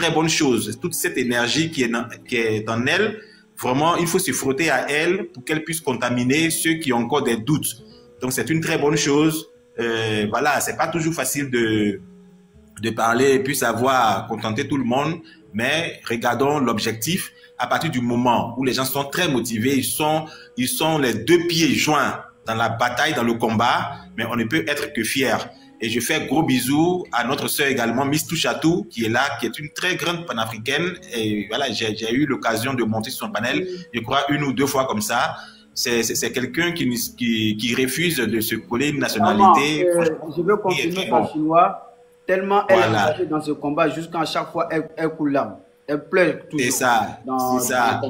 très bonne chose. Toute cette énergie qui est en elle, vraiment, il faut se frotter à elle pour qu'elle puisse contaminer ceux qui ont encore des doutes. Donc, c'est une très bonne chose. Voilà, c'est pas toujours facile de parler et puis savoir contenter tout le monde, mais regardons l'objectif. À partir du moment où les gens sont très motivés, ils sont les deux pieds joints dans la bataille, dans le combat, mais on ne peut être que fier. Et je fais gros bisous à notre sœur également, Miss Touchatou, qui est là, qui est une très grande panafricaine. Et voilà, j'ai eu l'occasion de monter sur son panel, je crois, 1 ou 2 fois comme ça. C'est quelqu'un qui refuse de se coller une nationalité. Je veux continuer par chinois, tellement elle est engagée dans ce combat, jusqu'à chaque fois, elle coule l'âme. Elle pleure toujours. C'est ça, c'est ça.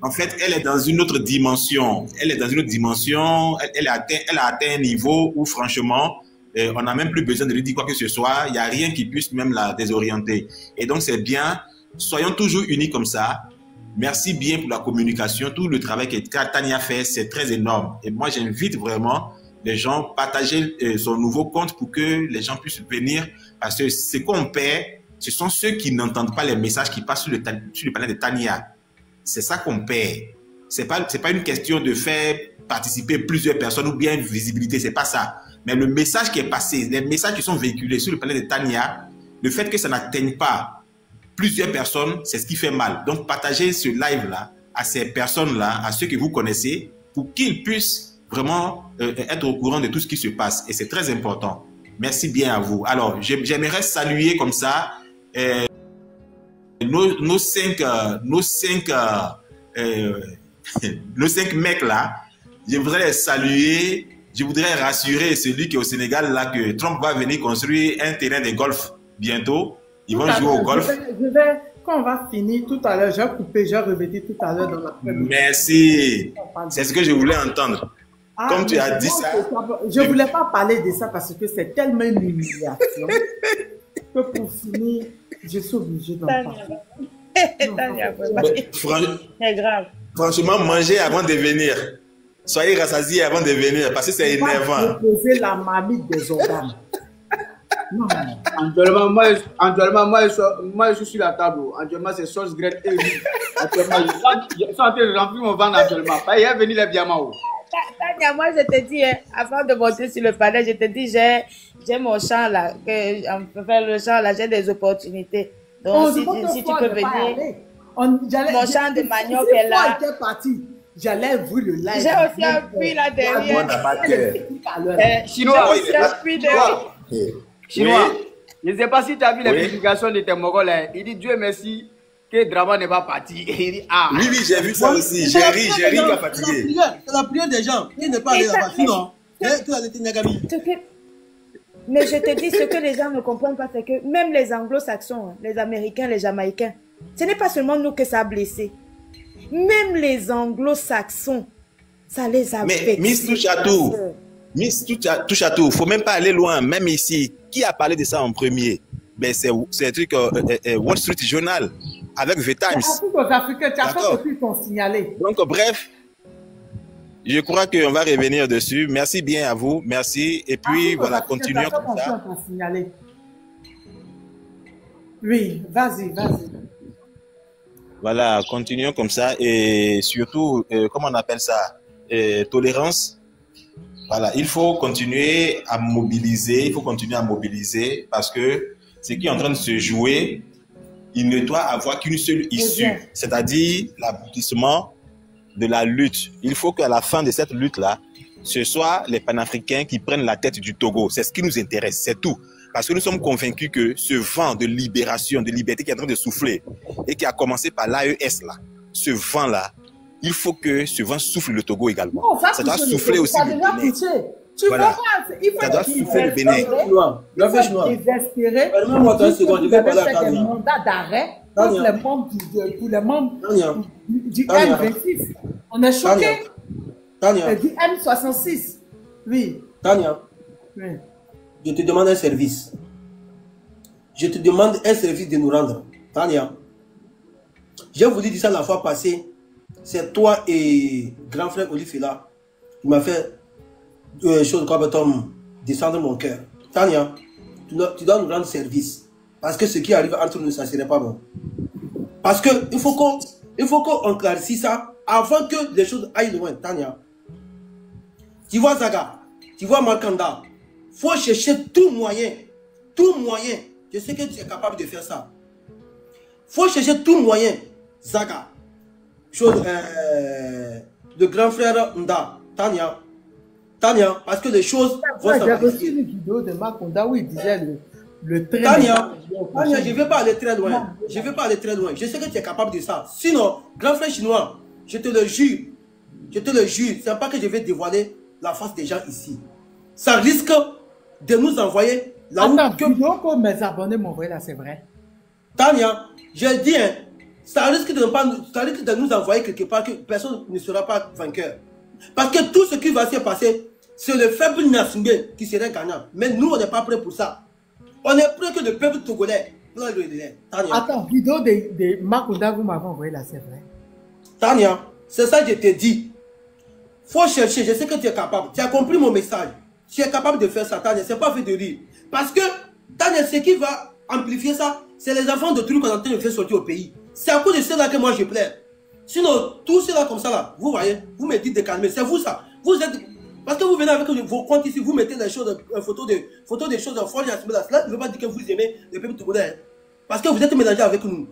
En fait, elle est dans une autre dimension. Elle est dans une autre dimension. Elle a atteint un niveau où, franchement, on n'a même plus besoin de lui dire quoi que ce soit. Il n'y a rien qui puisse même la désorienter. Et donc, c'est bien. Soyons toujours unis comme ça. Merci bien pour la communication. Tout le travail que Tania fait, c'est très énorme. Et moi, j'invite vraiment les gens à partager son nouveau compte pour que les gens puissent venir. Parce que ce qu'on perd, ce sont ceux qui n'entendent pas les messages qui passent sur le panel de Tania. C'est ça qu'on perd. C'est pas une question de faire participer plusieurs personnes ou bien visibilité, c'est pas ça. Mais le message qui est passé, les messages qui sont véhiculés sur le panel de Tania, le fait que ça n'atteigne pas plusieurs personnes, c'est ce qui fait mal. Donc, partagez ce live-là à ces personnes-là, à ceux que vous connaissez, pour qu'ils puissent vraiment être au courant de tout ce qui se passe. Et c'est très important. Merci bien à vous. Alors, j'aimerais saluer comme ça nos cinq mecs là. Je voudrais les saluer. Je voudrais rassurer celui qui est au Sénégal là que Trump va venir construire un terrain de golf bientôt. Ils vont jouer au golf. Quand on va finir tout à l'heure, j'ai coupé, j'ai revêtu tout à l'heure dans la première. Merci. C'est ce que je voulais entendre. Comme tu as dit ça. Je ne voulais pas parler de ça parce que c'est tellement une humiliation que pour finir, je suis obligée d'en parler. C'est grave. Franchement, mangez avant de venir. Soyez rassasiés avant de venir parce que c'est énervant. Poser la marmite des organes. Non. Actuellement, moi, je suis sur la table. Actuellement, c'est sauce graine et riz. Actuellement, je suis en train de remplir mon ventre actuellement. Il est venu les biamao. Tania, moi, je te dis, avant de monter sur le panel, je te dis, j'ai mon champ là, que on peut faire le champ là, j'ai des opportunités. Donc, si tu peux venir, mon champ de manioc est là. J'allais ouvrir le live. J'ai aussi un puits là derrière. Chinois. J'ai aussi un puits derrière. Chinois. Je ne sais pas si tu as vu les publications de tes Mongols. Il dit Dieu merci que Drama n'est pas parti. Il dit ah. Oui, j'ai vu ça aussi. J'ai ri, pas fatigué. C'est la prière des gens. Il n'est pas allé là-bas. Sinon, mais je te dis, ce que les gens ne comprennent pas, c'est que même les anglo-saxons, les Américains, les Jamaïcains, ce n'est pas seulement nous que ça a blessé. Même les anglo-saxons, ça les a vexés. Mais Miss Touchatou, il ne faut même pas aller loin. Même ici, qui a parlé de ça en premier? Ben, c'est un truc Wall Street Journal avec The Times. Aux Africains, tu as fait qu'ils t'ont signalé. Donc, bref, je crois qu'on va revenir dessus. Merci bien à vous. Merci. Et puis, voilà, continuons comme ça. Oui, vas-y. Voilà, continuons comme ça. Et surtout, comment on appelle ça? Tolérance. Voilà, il faut continuer à mobiliser. Parce que ce qui est en train de se jouer, il ne doit avoir qu'une seule issue, c'est-à-dire l'aboutissement de la lutte. Il faut qu'à la fin de cette lutte-là, ce soit les panafricains qui prennent la tête du Togo. C'est ce qui nous intéresse, c'est tout. Parce que nous sommes convaincus que ce vent de libération, de liberté qui est en train de souffler et qui a commencé par l'AES, là, ce vent-là, il faut que ce vent souffle le Togo également. Non, ça doit souffler aussi le Bénin. Tu voilà. Ça doit souffler le Bénin. Désespéré. Vous avez fait des mandats d'arrêt pour les membres du M26. On est choqués. Du M66. Oui. Tania, je te demande un service. Je te demande un service de nous rendre. Tania, je vous ai dit ça la fois passée. C'est toi et grand frère Olifela qui m'a fait chose comme descendre mon cœur. Tania, tu dois nous rendre service. Parce que ce qui arrive entre nous, ça ne serait pas bon. Parce qu'il faut qu'on clarifie ça avant que les choses aillent loin, Tania. Tu vois Zaga, tu vois Markanda, il faut chercher tout moyen. Je sais que tu es capable de faire ça. Il faut chercher tout moyen, Zaga. Le grand frère Nda, Tania, parce que les choses vont s'avancer. J'ai reçu une vidéo de Makonda où il disait le train. Tania, je ne vais pas aller très loin. Je sais que tu es capable de ça. Sinon, grand frère chinois, je te le jure, c'est pas que je vais dévoiler la face des gens ici. Ça risque de nous envoyer là où... vidéo que mes abonnés m'ont envoyé là, c'est vrai. Tania, je dis, hein, ça risque de nous envoyer quelque part que personne ne sera pas vainqueur. Parce que tout ce qui va se passer, c'est le faible Nassingé qui serait gagnant. Mais nous, on n'est pas prêts pour ça. On est prêt que le peuple togolais. Tania. Attends, vidéo de Makonda, vous m'avez envoyé là, c'est vrai. Tania, c'est ça que je t'ai dit. Faut chercher, je sais que tu es capable. Tu as compris mon message. Tu es capable de faire ça, Tania. C'est pas fait de rire. Parce que, Tania, ce qui va amplifier ça, c'est les enfants de trucs qu'on est en train de faire sortir au pays. C'est à cause de cela que moi je plaire. Sinon, tout cela comme ça là, vous voyez, vous me dites de calmer. C'est vous ça. Vous êtes... Parce que vous venez avec vos comptes ici, vous mettez des choses, photos de choses en folie. Cela ne veut pas dire que vous aimez le peuple togolais. Parce que vous êtes mélangés avec nous.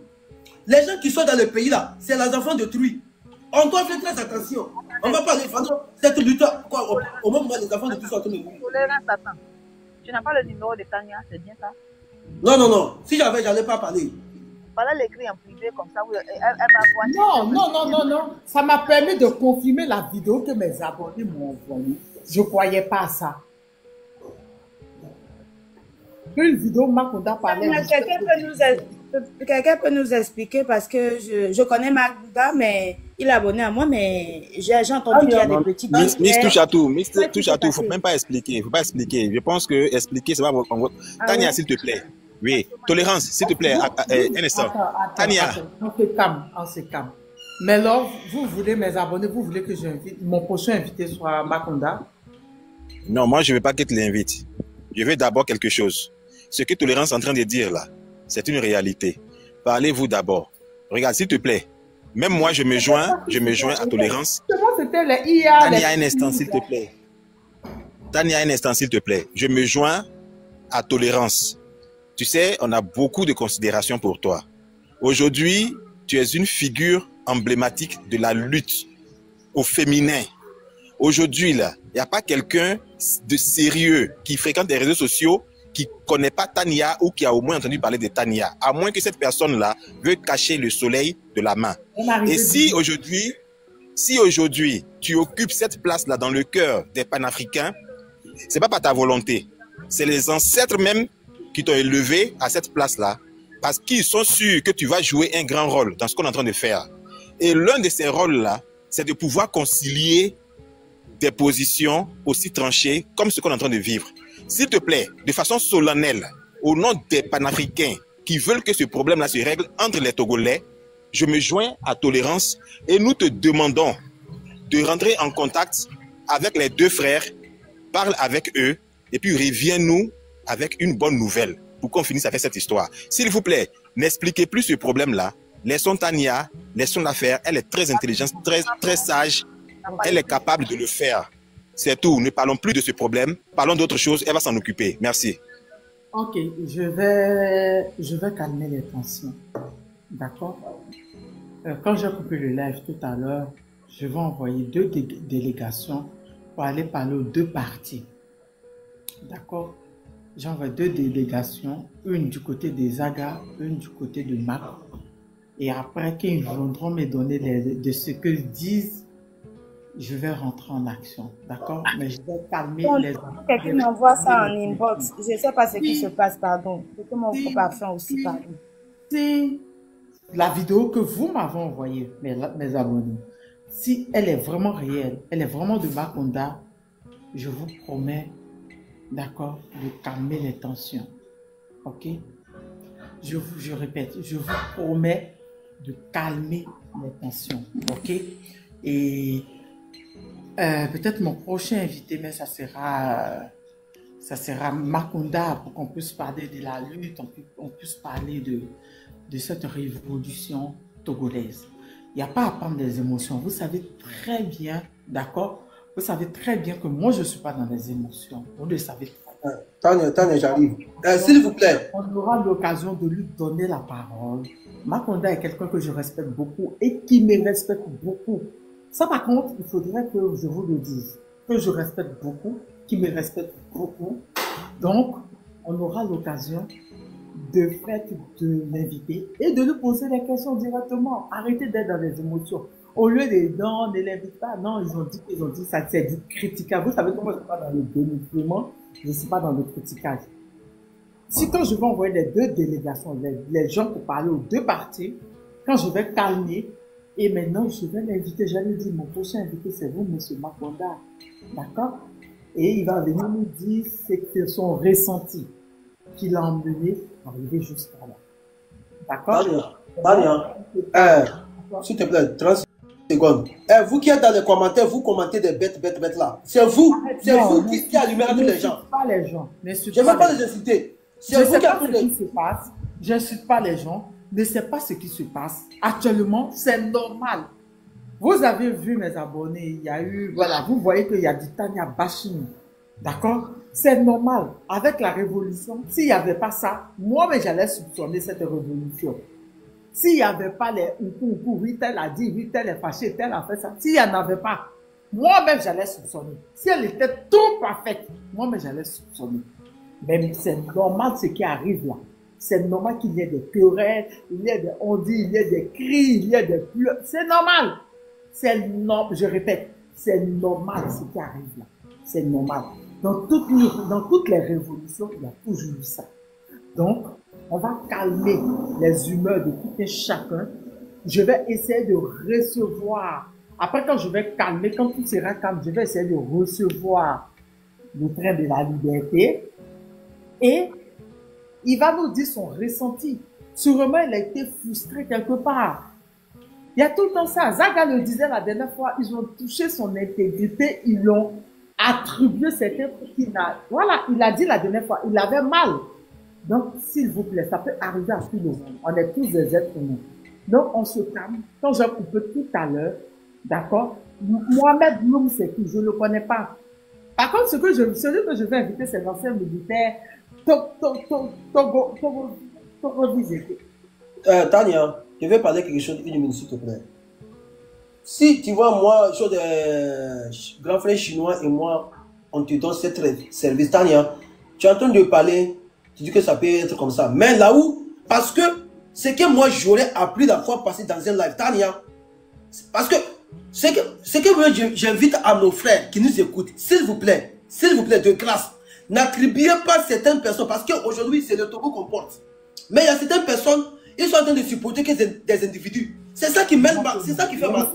Les gens qui sont dans le pays là, c'est les enfants de truie. On doit faire très attention. On ne va pas défendre cette lutte. Au moment où les enfants de truie sont en train de mourir. Tu n'as pas le numéro de Tania, c'est bien ça? Non. Si j'avais, je n'allais pas parler. Voilà l'écrit en privé comme ça, elle va voir. Non. Ça m'a permis de confirmer la vidéo que mes abonnés m'ont envoyée. Je ne croyais pas à ça. Une vidéo Makonda parlait. Quelqu'un peut nous expliquer parce que je connais Makonda, mais il est abonné à moi, mais j'ai entendu qu'il y a des petits... Miss touche à tout, il ne faut même pas expliquer. Je pense que expliquer, c'est pas votre... Tania, s'il te plaît. Oui, tolérance, s'il te plaît, un instant. Tania. On se calme. Mais là, vous voulez, mes abonnés, vous voulez que j'invite, mon prochain invité soit Makonda? Non, moi, je ne veux pas que tu l'invites. Je veux d'abord quelque chose. Ce que Tolérance est en train de dire là, c'est une réalité. Parlez-vous d'abord. Regarde, s'il te plaît. Même moi, je me joins à Tolérance. Tania, un instant, s'il te plaît. Tania, un instant, s'il te plaît. Je me joins à Tolérance. Tu sais, on a beaucoup de considération pour toi. Aujourd'hui, tu es une figure emblématique de la lutte au féminin. Aujourd'hui, là, il n'y a pas quelqu'un de sérieux qui fréquente les réseaux sociaux qui ne connaît pas Tania ou qui a au moins entendu parler de Tania, à moins que cette personne-là veuille cacher le soleil de la main. Et si aujourd'hui, tu occupes cette place-là dans le cœur des panafricains, ce n'est pas par ta volonté. C'est les ancêtres même qui t'ont élevé à cette place-là parce qu'ils sont sûrs que tu vas jouer un grand rôle dans ce qu'on est en train de faire. Et l'un de ces rôles-là, c'est de pouvoir concilier des positions aussi tranchées comme ce qu'on est en train de vivre. S'il te plaît, de façon solennelle, au nom des panafricains qui veulent que ce problème-là se règle entre les Togolais, je me joins à Tolérance et nous te demandons de rentrer en contact avec les deux frères, parle avec eux et puis reviens-nous avec une bonne nouvelle pour qu'on finisse avec cette histoire. S'il vous plaît, n'expliquez plus ce problème-là. Laissons Tania, laissons-la faire. Elle est très intelligente, très sage. Elle est capable de le faire. C'est tout. Ne parlons plus de ce problème. Parlons d'autre chose. Elle va s'en occuper. Merci. Ok, je vais calmer les tensions. D'accord? Quand j'ai coupé le live tout à l'heure, je vais envoyer 2 délégations pour aller parler aux 2 parties. D'accord? J'envoie 2 délégations, une du côté des Zaga, une du côté de Mac. Et après qu'ils viendront me donner de ce qu'ils disent, je vais rentrer en action. D'accord? Mais je vais calmer les... Quelqu'un m'envoie ça en inbox. Je ne sais pas ce qui se passe, pardon. C'est que mon parfum aussi, pardon. Si la vidéo que vous m'avez envoyée, mes abonnés, si elle est vraiment réelle, elle est vraiment de Makonda, je vous promets, d'accord, de calmer les tensions. Ok? Je répète, je vous promets de calmer les tensions. Ok? Et peut-être mon prochain invité, mais ça sera ça sera Macounda pour qu'on puisse parler de la lutte, on puisse parler de cette révolution togolaise. Il n'y a pas à prendre des émotions. Vous savez très bien, d'accord? Vous savez très bien que moi, je ne suis pas dans les émotions. Vous le savez. Tania, j'arrive. S'il vous plaît. On aura l'occasion de lui donner la parole. Macounda est quelqu'un que je respecte beaucoup et qui me respecte beaucoup. Ça, par contre, il faudrait que je vous le dise. Que je respecte beaucoup, qui me respecte beaucoup. Donc, on aura l'occasion de l'inviter et de lui poser les questions directement. Arrêtez d'être dans les émotions. Au lieu de non, ne l'invite pas. Non, ils ont dit ça, c'est du critiquage. Vous savez comment je ne suis pas dans le dénigrement, je ne suis pas dans le critiquage. Si quand je vais envoyer les deux délégations, les gens pour parler aux deux parties, quand je vais calmer, et maintenant je vais l'inviter, j'allais dire, mon prochain invité c'est vous, monsieur Macounda. D'accord? Et il va venir nous dire ce que son ressenti qu'il a emmené arriver jusqu'à là. D'accord? Tania, s'il te plaît, 30 secondes. Vous qui êtes dans les commentaires, vous commentez des bêtes là. C'est vous qui allumez à tous les gens. Pas les gens. Je ne veux pas les inciter. Je ne sais pas ce qui se passe. Je n'incite pas les gens. Ne sais pas ce qui se passe. Actuellement, c'est normal. Vous avez vu mes abonnés, il y a eu, voilà, vous voyez qu'il y a du Tania bashing. D'accord? C'est normal. Avec la révolution, s'il n'y avait pas ça, moi-même j'allais soupçonner cette révolution. S'il n'y avait pas les oui, tel a dit, oui, tel est fâché, tel a fait ça. S'il n'y en avait pas, moi-même j'allais soupçonner. Si elle était tout parfaite, moi-même j'allais soupçonner. Mais c'est normal ce qui arrive là. C'est normal qu'il y ait des querelles, il y ait des on-dit, il y ait des cris, il y ait des pleurs. C'est normal. C'est normal. Je répète, c'est normal ce qui arrive là. C'est normal. Dans toutes les révolutions, il y a toujours eu ça. Donc, on va calmer les humeurs de tout et chacun. Je vais essayer de recevoir. Après, quand je vais calmer, quand tout sera calme, je vais essayer de recevoir le train de la liberté. Et il va nous dire son ressenti. Sûrement, il a été frustré quelque part. Il y a tout le temps ça. Zaga le disait la dernière fois, ils ont touché son intégrité, ils l'ont attribué certains trucs qu'il a. Voilà, il a dit la dernière fois, il avait mal. Donc, s'il vous plaît, ça peut arriver à tout le monde. On est tous des êtres humains. Donc, on se calme. Quand j'ai coupé tout à l'heure, d'accord, Mohamed Bloum, c'est qui? Je ne le connais pas. Par contre, celui que je vais inviter, c'est l'ancien militaire Tania, je vais parler quelque chose une minute, s'il te plaît. Si tu vois, moi, je suis des grands frères chinois et moi, on te donne cette service. Tania, tu es en train de parler, tu dis que ça peut être comme ça. Mais là où, parce que ce que moi j'aurais appris la fois passée dans un live, Tania, parce que ce que j'invite à nos frères qui nous écoutent, s'il vous plaît, de grâce, n'attribuez pas certaines personnes, parce qu'aujourd'hui c'est le Togo qu'on porte. Mais il y a certaines personnes, ils sont en train de supporter que des individus. C'est ça qui mène mal, c'est ça qui fait mal.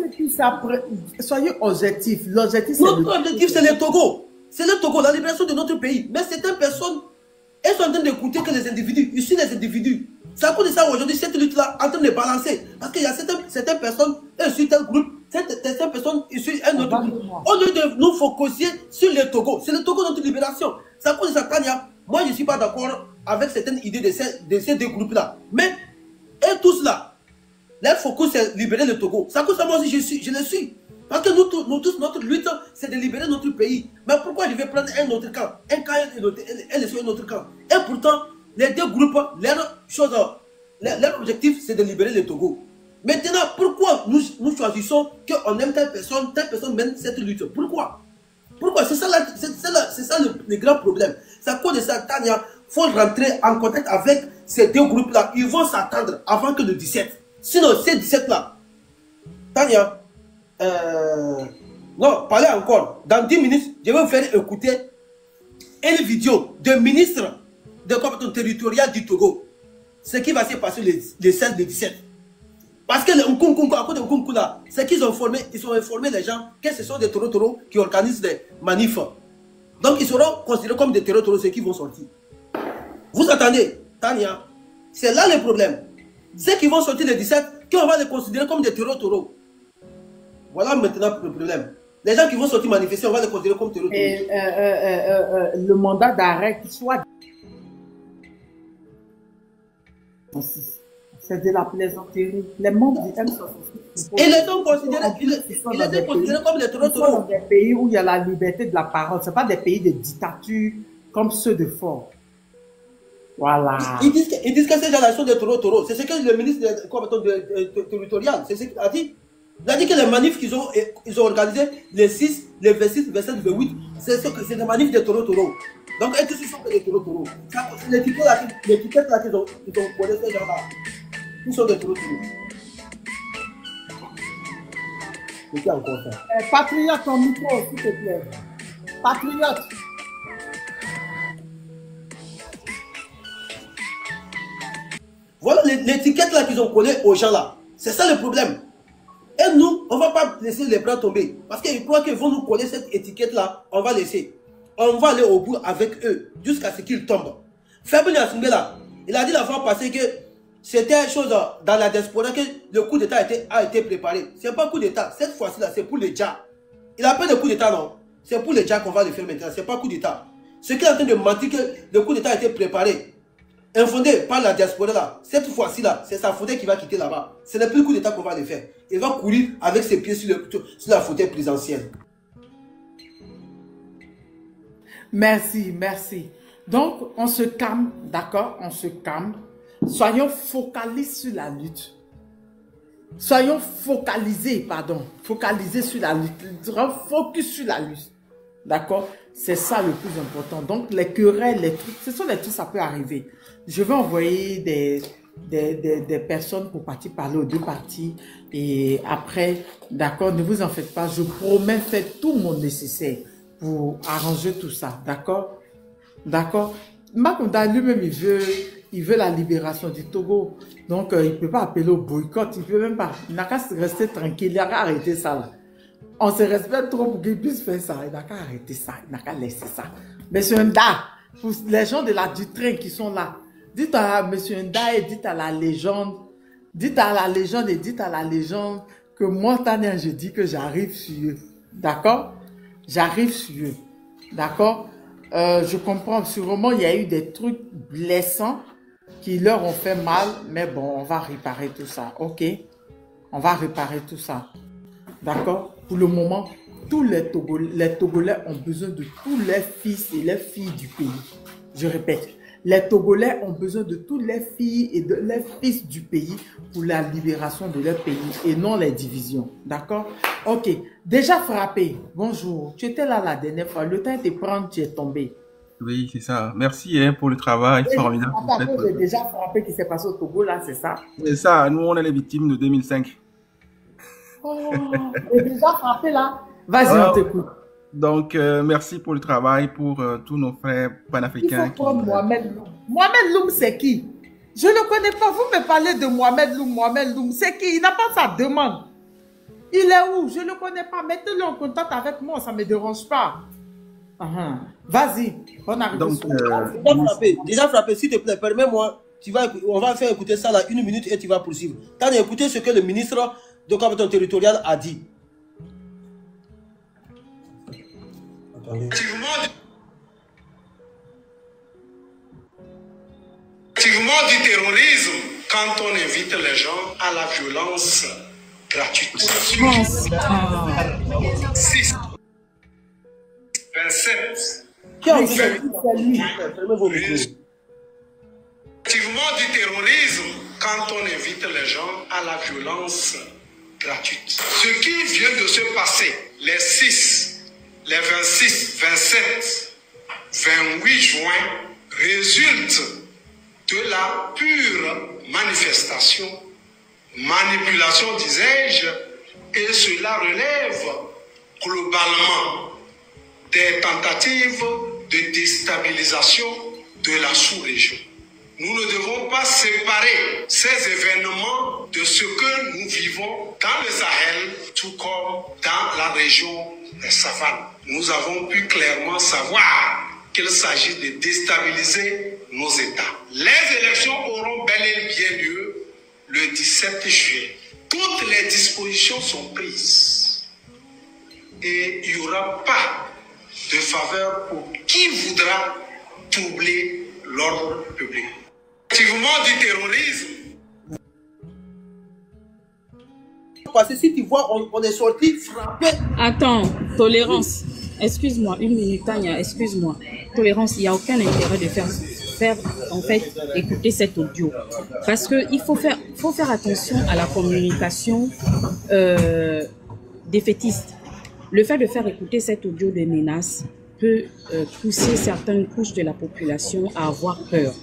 Soyez objectifs. L'objectif, notre objectif, c'est le Togo. C'est le Togo, la libération de notre pays. Mais certaines personnes, elles sont en train d'écouter que les individus. Ici, les individus. C'est à cause de ça aujourd'hui, cette lutte-là, en train de balancer. Parce qu'il y a certaines personnes, elles suivent tel groupe, certaines personnes, elles suivent un autre groupe. Au lieu de nous focuser sur le Togo, c'est le Togo notre libération. C'est à cause de ça, Tania. Moi, je ne suis pas d'accord avec certaines idées de ces deux groupes-là. Mais, eux tous là, leur focus, c'est libérer le Togo. C'est à cause de ça, moi aussi, je le suis. Parce que nous tous, notre lutte, c'est de libérer notre pays. Mais pourquoi je vais prendre un autre camp? Un camp et laisser un autre camp. Et pourtant, les deux groupes, leur objectif, c'est de libérer le Togo. Maintenant, pourquoi nous choisissons qu'on aime telle personne mène cette lutte? Pourquoi? C'est ça le grand problème. C'est à cause de ça, Tania, il faut rentrer en contact avec ces deux groupes-là. Ils vont s'attendre avant que le 17. Sinon, ces 17-là, Tania, non, parlez encore. Dans 10 minutes, je vais vous faire écouter une vidéo de ministre de compétence territoriale du Togo. Ce qui va se passer les 16 et 17. Parce que à cause de Nkunku là, c'est qu'ils ont informé les gens que ce sont des toro qui organisent des manifs. Donc ils seront considérés comme des toro ceux qui vont sortir. Vous attendez, Tania, c'est là le problème. Ceux qui vont sortir le 17, qu'on va les considérer comme des toro. Voilà maintenant le problème. Les gens qui vont sortir manifester, on va les considérer comme terroristes. Et le mandat d'arrêt qui soit... C'est de la plaisanterie. Les membres du M66... Et les sont considérés comme les terroristes. Dans des pays où il y a la liberté de la parole. Ce ne sont pas des pays de dictature comme ceux de Fort. Voilà. Ils disent que ces gens-là sont des taureaux. C'est ce que le ministre territorial, c'est ce qu'il a dit. Il a dit que les manifs qu'ils ont organisés, les 6, les 26, 27, 28, c'est des manifs de taureaux. Donc, ils sont des taureaux. L'étiquette là qu'ils ont collé ces gens-là, ils sont des taureaux. C'est qui encore ça? Patriote, ton micro, s'il te plaît. Patriote. Voilà l'étiquette là qu'ils ont collée aux gens là. C'est ça le problème. Et nous, on ne va pas laisser les bras tomber. Parce qu'ils croient qu'ils vont nous coller cette étiquette là. On va laisser. On va aller au bout avec eux. Jusqu'à ce qu'ils tombent. Faible Nyasimbe là. Il a dit la fois passée que c'était une chose dans la diaspora que le coup d'état a été préparé. Ce n'est pas un coup d'état. Cette fois-ci là, c'est pour les djahs. Il a pas de coup d'état non. C'est pour les djahs qu'on va le faire maintenant. Ce n'est pas un coup d'état. Ce qu'il est en train de mentir que le coup d'état a été préparé. Infondé par la diaspora là, cette fois-ci là, c'est sa fauteuil qui va quitter là-bas. Ce n'est plus le coup d'état qu'on va le faire. Il va courir avec ses pieds sur la fauteuil présidentielle. Merci, merci. Donc, on se calme, d'accord? On se calme. Soyons focalisés sur la lutte. Soyons focalisés, pardon. Focalisés sur la lutte. Focus sur la lutte. D'accord? C'est ça le plus important. Donc, les querelles, les trucs, ce sont des trucs, ça peut arriver. Je vais envoyer des personnes pour partir parler aux deux parties. Et après, d'accord, ne vous en faites pas. Je promets faire tout mon nécessaire pour arranger tout ça. D'accord? D'accord? Makonda lui-même, il veut la libération du Togo. Donc, il ne peut pas appeler au boycott. Il ne peut même pas. Il n'a qu'à rester tranquille. Il a qu'à arrêter ça là. On se respecte trop pour qu'il puisse faire ça. Il n'a qu'à arrêter ça. Il n'a qu'à laisser ça. Monsieur Nda, pour les gens du train qui sont là, dites à Monsieur Nda et dites à la légende, que moi, Tania, je dis que j'arrive sur eux. D'accord? J'arrive sur eux. D'accord? Je comprends, sûrement, il y a eu des trucs blessants qui leur ont fait mal, mais bon, on va réparer tout ça. Ok? On va réparer tout ça. D'accord? Pour le moment, tous les Togolais ont besoin de tous les fils et les filles du pays. Je répète, les Togolais ont besoin de tous les filles et de les fils du pays pour la libération de leur pays et non les divisions. D'accord? Ok. Déjà frappé. Bonjour. Tu étais là la dernière fois. Le temps de te prendre, tu es tombé. Oui, c'est ça. Merci pour le travail formidable. J'ai déjà frappé qui s'est passé au Togo, là, c'est ça? C'est ça. Nous, on est les victimes de 2005. Oh, j'ai déjà frappé là. Vas-y, on t'écoute. Donc, merci pour le travail, pour tous nos frères panafricains. Il faut prendre Mohamed Loum. Mohamed Loum, c'est qui? Je ne le connais pas. Vous me parlez de Mohamed Loum. Mohamed Loum, c'est qui? Il n'a pas sa demande. Il est où? Je ne le connais pas. Mettez-le en contact avec moi, ça ne me dérange pas. Vas-y, on arrive. Donc, déjà frappé, s'il te plaît, permets-moi, on va faire écouter ça là 1 minute et tu vas poursuivre. Tu as écouté ce que le ministre de Coopération territoriale a dit. Effectivement, du terrorisme quand on invite les gens à la violence gratuite. 6, 27. Effectivement, du terrorisme quand on invite les gens à la violence gratuite. Ce qui vient de se passer, les 6, les 26, 27, 28 juin, résulte de la pure manifestation, manipulation, disais-je, et cela relève globalement des tentatives de déstabilisation de la sous-région. Nous ne devons pas séparer ces événements de ce que nous vivons dans le Sahel, tout comme dans la région des savanes. Nous avons pu clairement savoir qu'il s'agit de déstabiliser nos États. Les élections auront bel et bien lieu le 17 juillet. Toutes les dispositions sont prises et il n'y aura pas de faveur pour qui voudra troubler l'ordre public. Effectivement, du terrorisme. Parce que si tu vois, on est sorti frapper. Attends, Tolérance. Excuse-moi, une minute, Tania, excuse-moi. Tolérance, il n'y a aucun intérêt de faire en fait, écouter cet audio. Parce qu'il faut faire attention à la communication défaitiste. Le fait de faire écouter cet audio de menaces peut pousser certaines couches de la population à avoir peur.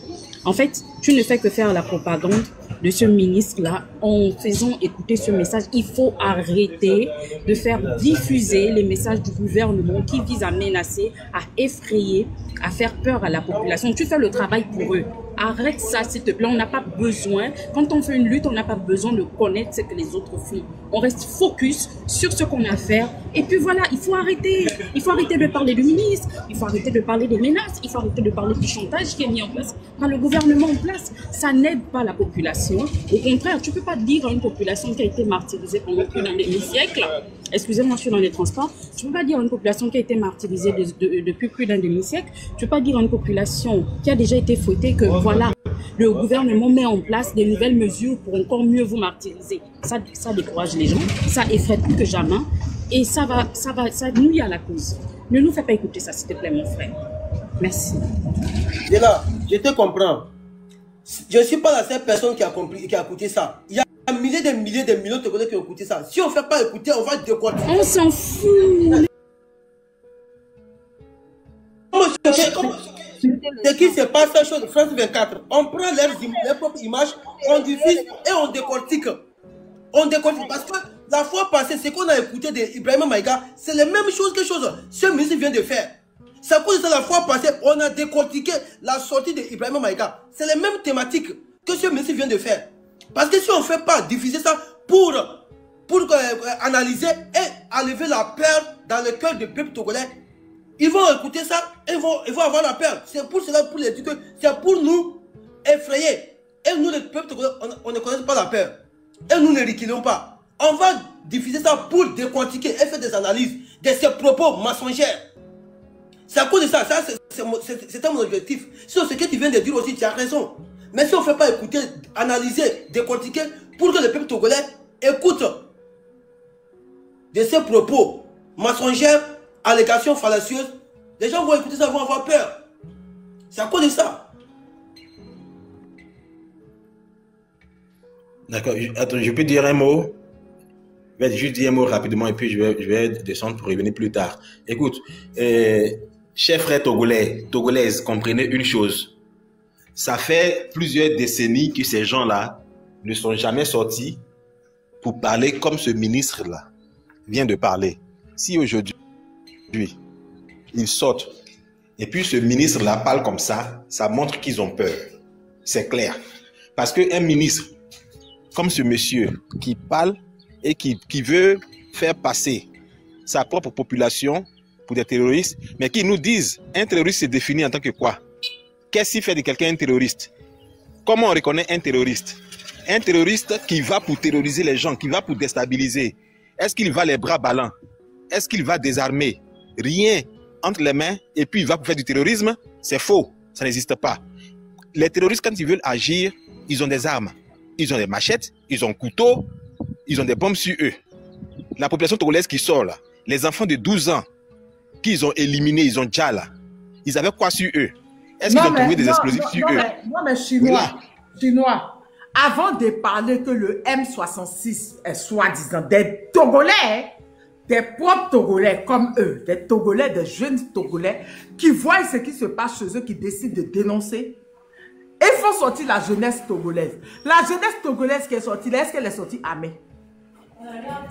En fait, tu ne fais que faire la propagande de ce ministre-là en faisant écouter ce message. Il faut arrêter de faire diffuser les messages du gouvernement qui visent à menacer, à effrayer, à faire peur à la population. Tu fais le travail pour eux. Arrête ça, s'il te plaît. On n'a pas besoin, quand on fait une lutte, on n'a pas besoin de connaître ce que les autres font. On reste focus sur ce qu'on a à faire. Et puis voilà, il faut arrêter. Il faut arrêter de parler du ministre. Il faut arrêter de parler des menaces. Il faut arrêter de parler du chantage qui est mis en place par le gouvernement en place. Ça n'aide pas la population. Au contraire, tu ne peux pas dire à une population qui a été martyrisée pendant plus d'un demi-siècle, excusez-moi, je suis dans les transports, tu ne peux pas dire à une population qui a été martyrisée depuis plus d'un demi-siècle, tu ne peux pas dire à une population qui a déjà été fouettée que voilà, le gouvernement met en place des nouvelles mesures pour encore mieux vous martyriser. Ça décourage les gens, ça effraie plus que jamais et ça nuit à la cause. Ne nous fais pas écouter ça, s'il te plaît, mon frère. Merci. Et là, je te comprends. Je ne suis pas la seule personne qui a écouté ça. Il y a milliers de millions de collègues qui ont écouté ça. Si on ne fait pas écouter, on va décortiquer. On s'en fout. Ce qui se passe sur France 24, on prend leurs propres images, on diffuse et on décortique. On décortique parce que la fois passée, ce qu'on a écouté d'Ibrahima Maïga, c'est la même chose que ce ministre vient de faire. C'est à cause de ça, la fois passée, on a décortiqué la sortie d'Ibrahima Maïga. C'est la même thématique que ce ministre vient de faire. Parce que si on ne fait pas diffuser ça pour analyser et enlever la peur dans le cœur du peuple togolais, ils vont écouter ça et ils vont avoir la peur. C'est pour cela, pour les dire que c'est pour nous effrayer. Et nous, le peuple togolais, on ne connaît pas la peur. Et nous ne reculons pas. On va diffuser ça pour décortiquer et faire des analyses de ces propos mensongers. C'est à cause de ça, c'était mon objectif. Si ce que tu viens de dire aussi, tu as raison. Mais si on ne fait pas écouter, analyser, décortiquer, pour que le peuple togolais écoute de ces propos mensongers, allégations fallacieuses, les gens vont écouter ça, vont avoir peur. C'est à cause de ça. D'accord, attends, je peux dire un mot? Je vais juste dire un mot rapidement et puis je vais descendre pour revenir plus tard. Écoute, chers frères togolaises, comprenez une chose. Ça fait plusieurs décennies que ces gens-là ne sont jamais sortis pour parler comme ce ministre-là vient de parler. Si aujourd'hui, ils sortent et puis ce ministre-là parle comme ça, ça montre qu'ils ont peur. C'est clair. Parce qu'un ministre comme ce monsieur qui parle et qui veut faire passer sa propre population pour des terroristes, mais qui nous disent un terroriste se définit en tant que quoi? Qu'est-ce qui fait de quelqu'un un terroriste? Comment on reconnaît un terroriste? Un terroriste qui va pour terroriser les gens, qui va pour déstabiliser. Est-ce qu'il va les bras ballants? Est-ce qu'il va désarmer? Rien entre les mains et puis il va pour faire du terrorisme? C'est faux, ça n'existe pas. Les terroristes, quand ils veulent agir, ils ont des armes. Ils ont des machettes, ils ont couteaux, ils ont des bombes sur eux. La population togolaise qui sort là, les enfants de 12 ans qu'ils ont éliminés, ils ont déjà là, ils avaient quoi sur eux? Est-ce qu'ils ont trouvé des explosifs sur eux? Non, mais Chinois, avant de parler que le M66 est soi-disant des Togolais, des propres Togolais comme eux, des Togolais, des jeunes Togolais, qui voient ce qui se passe chez eux, qui décident de dénoncer, il faut sortir la jeunesse togolaise. La jeunesse togolaise qui est sortie, est-ce qu'elle est sortie armée?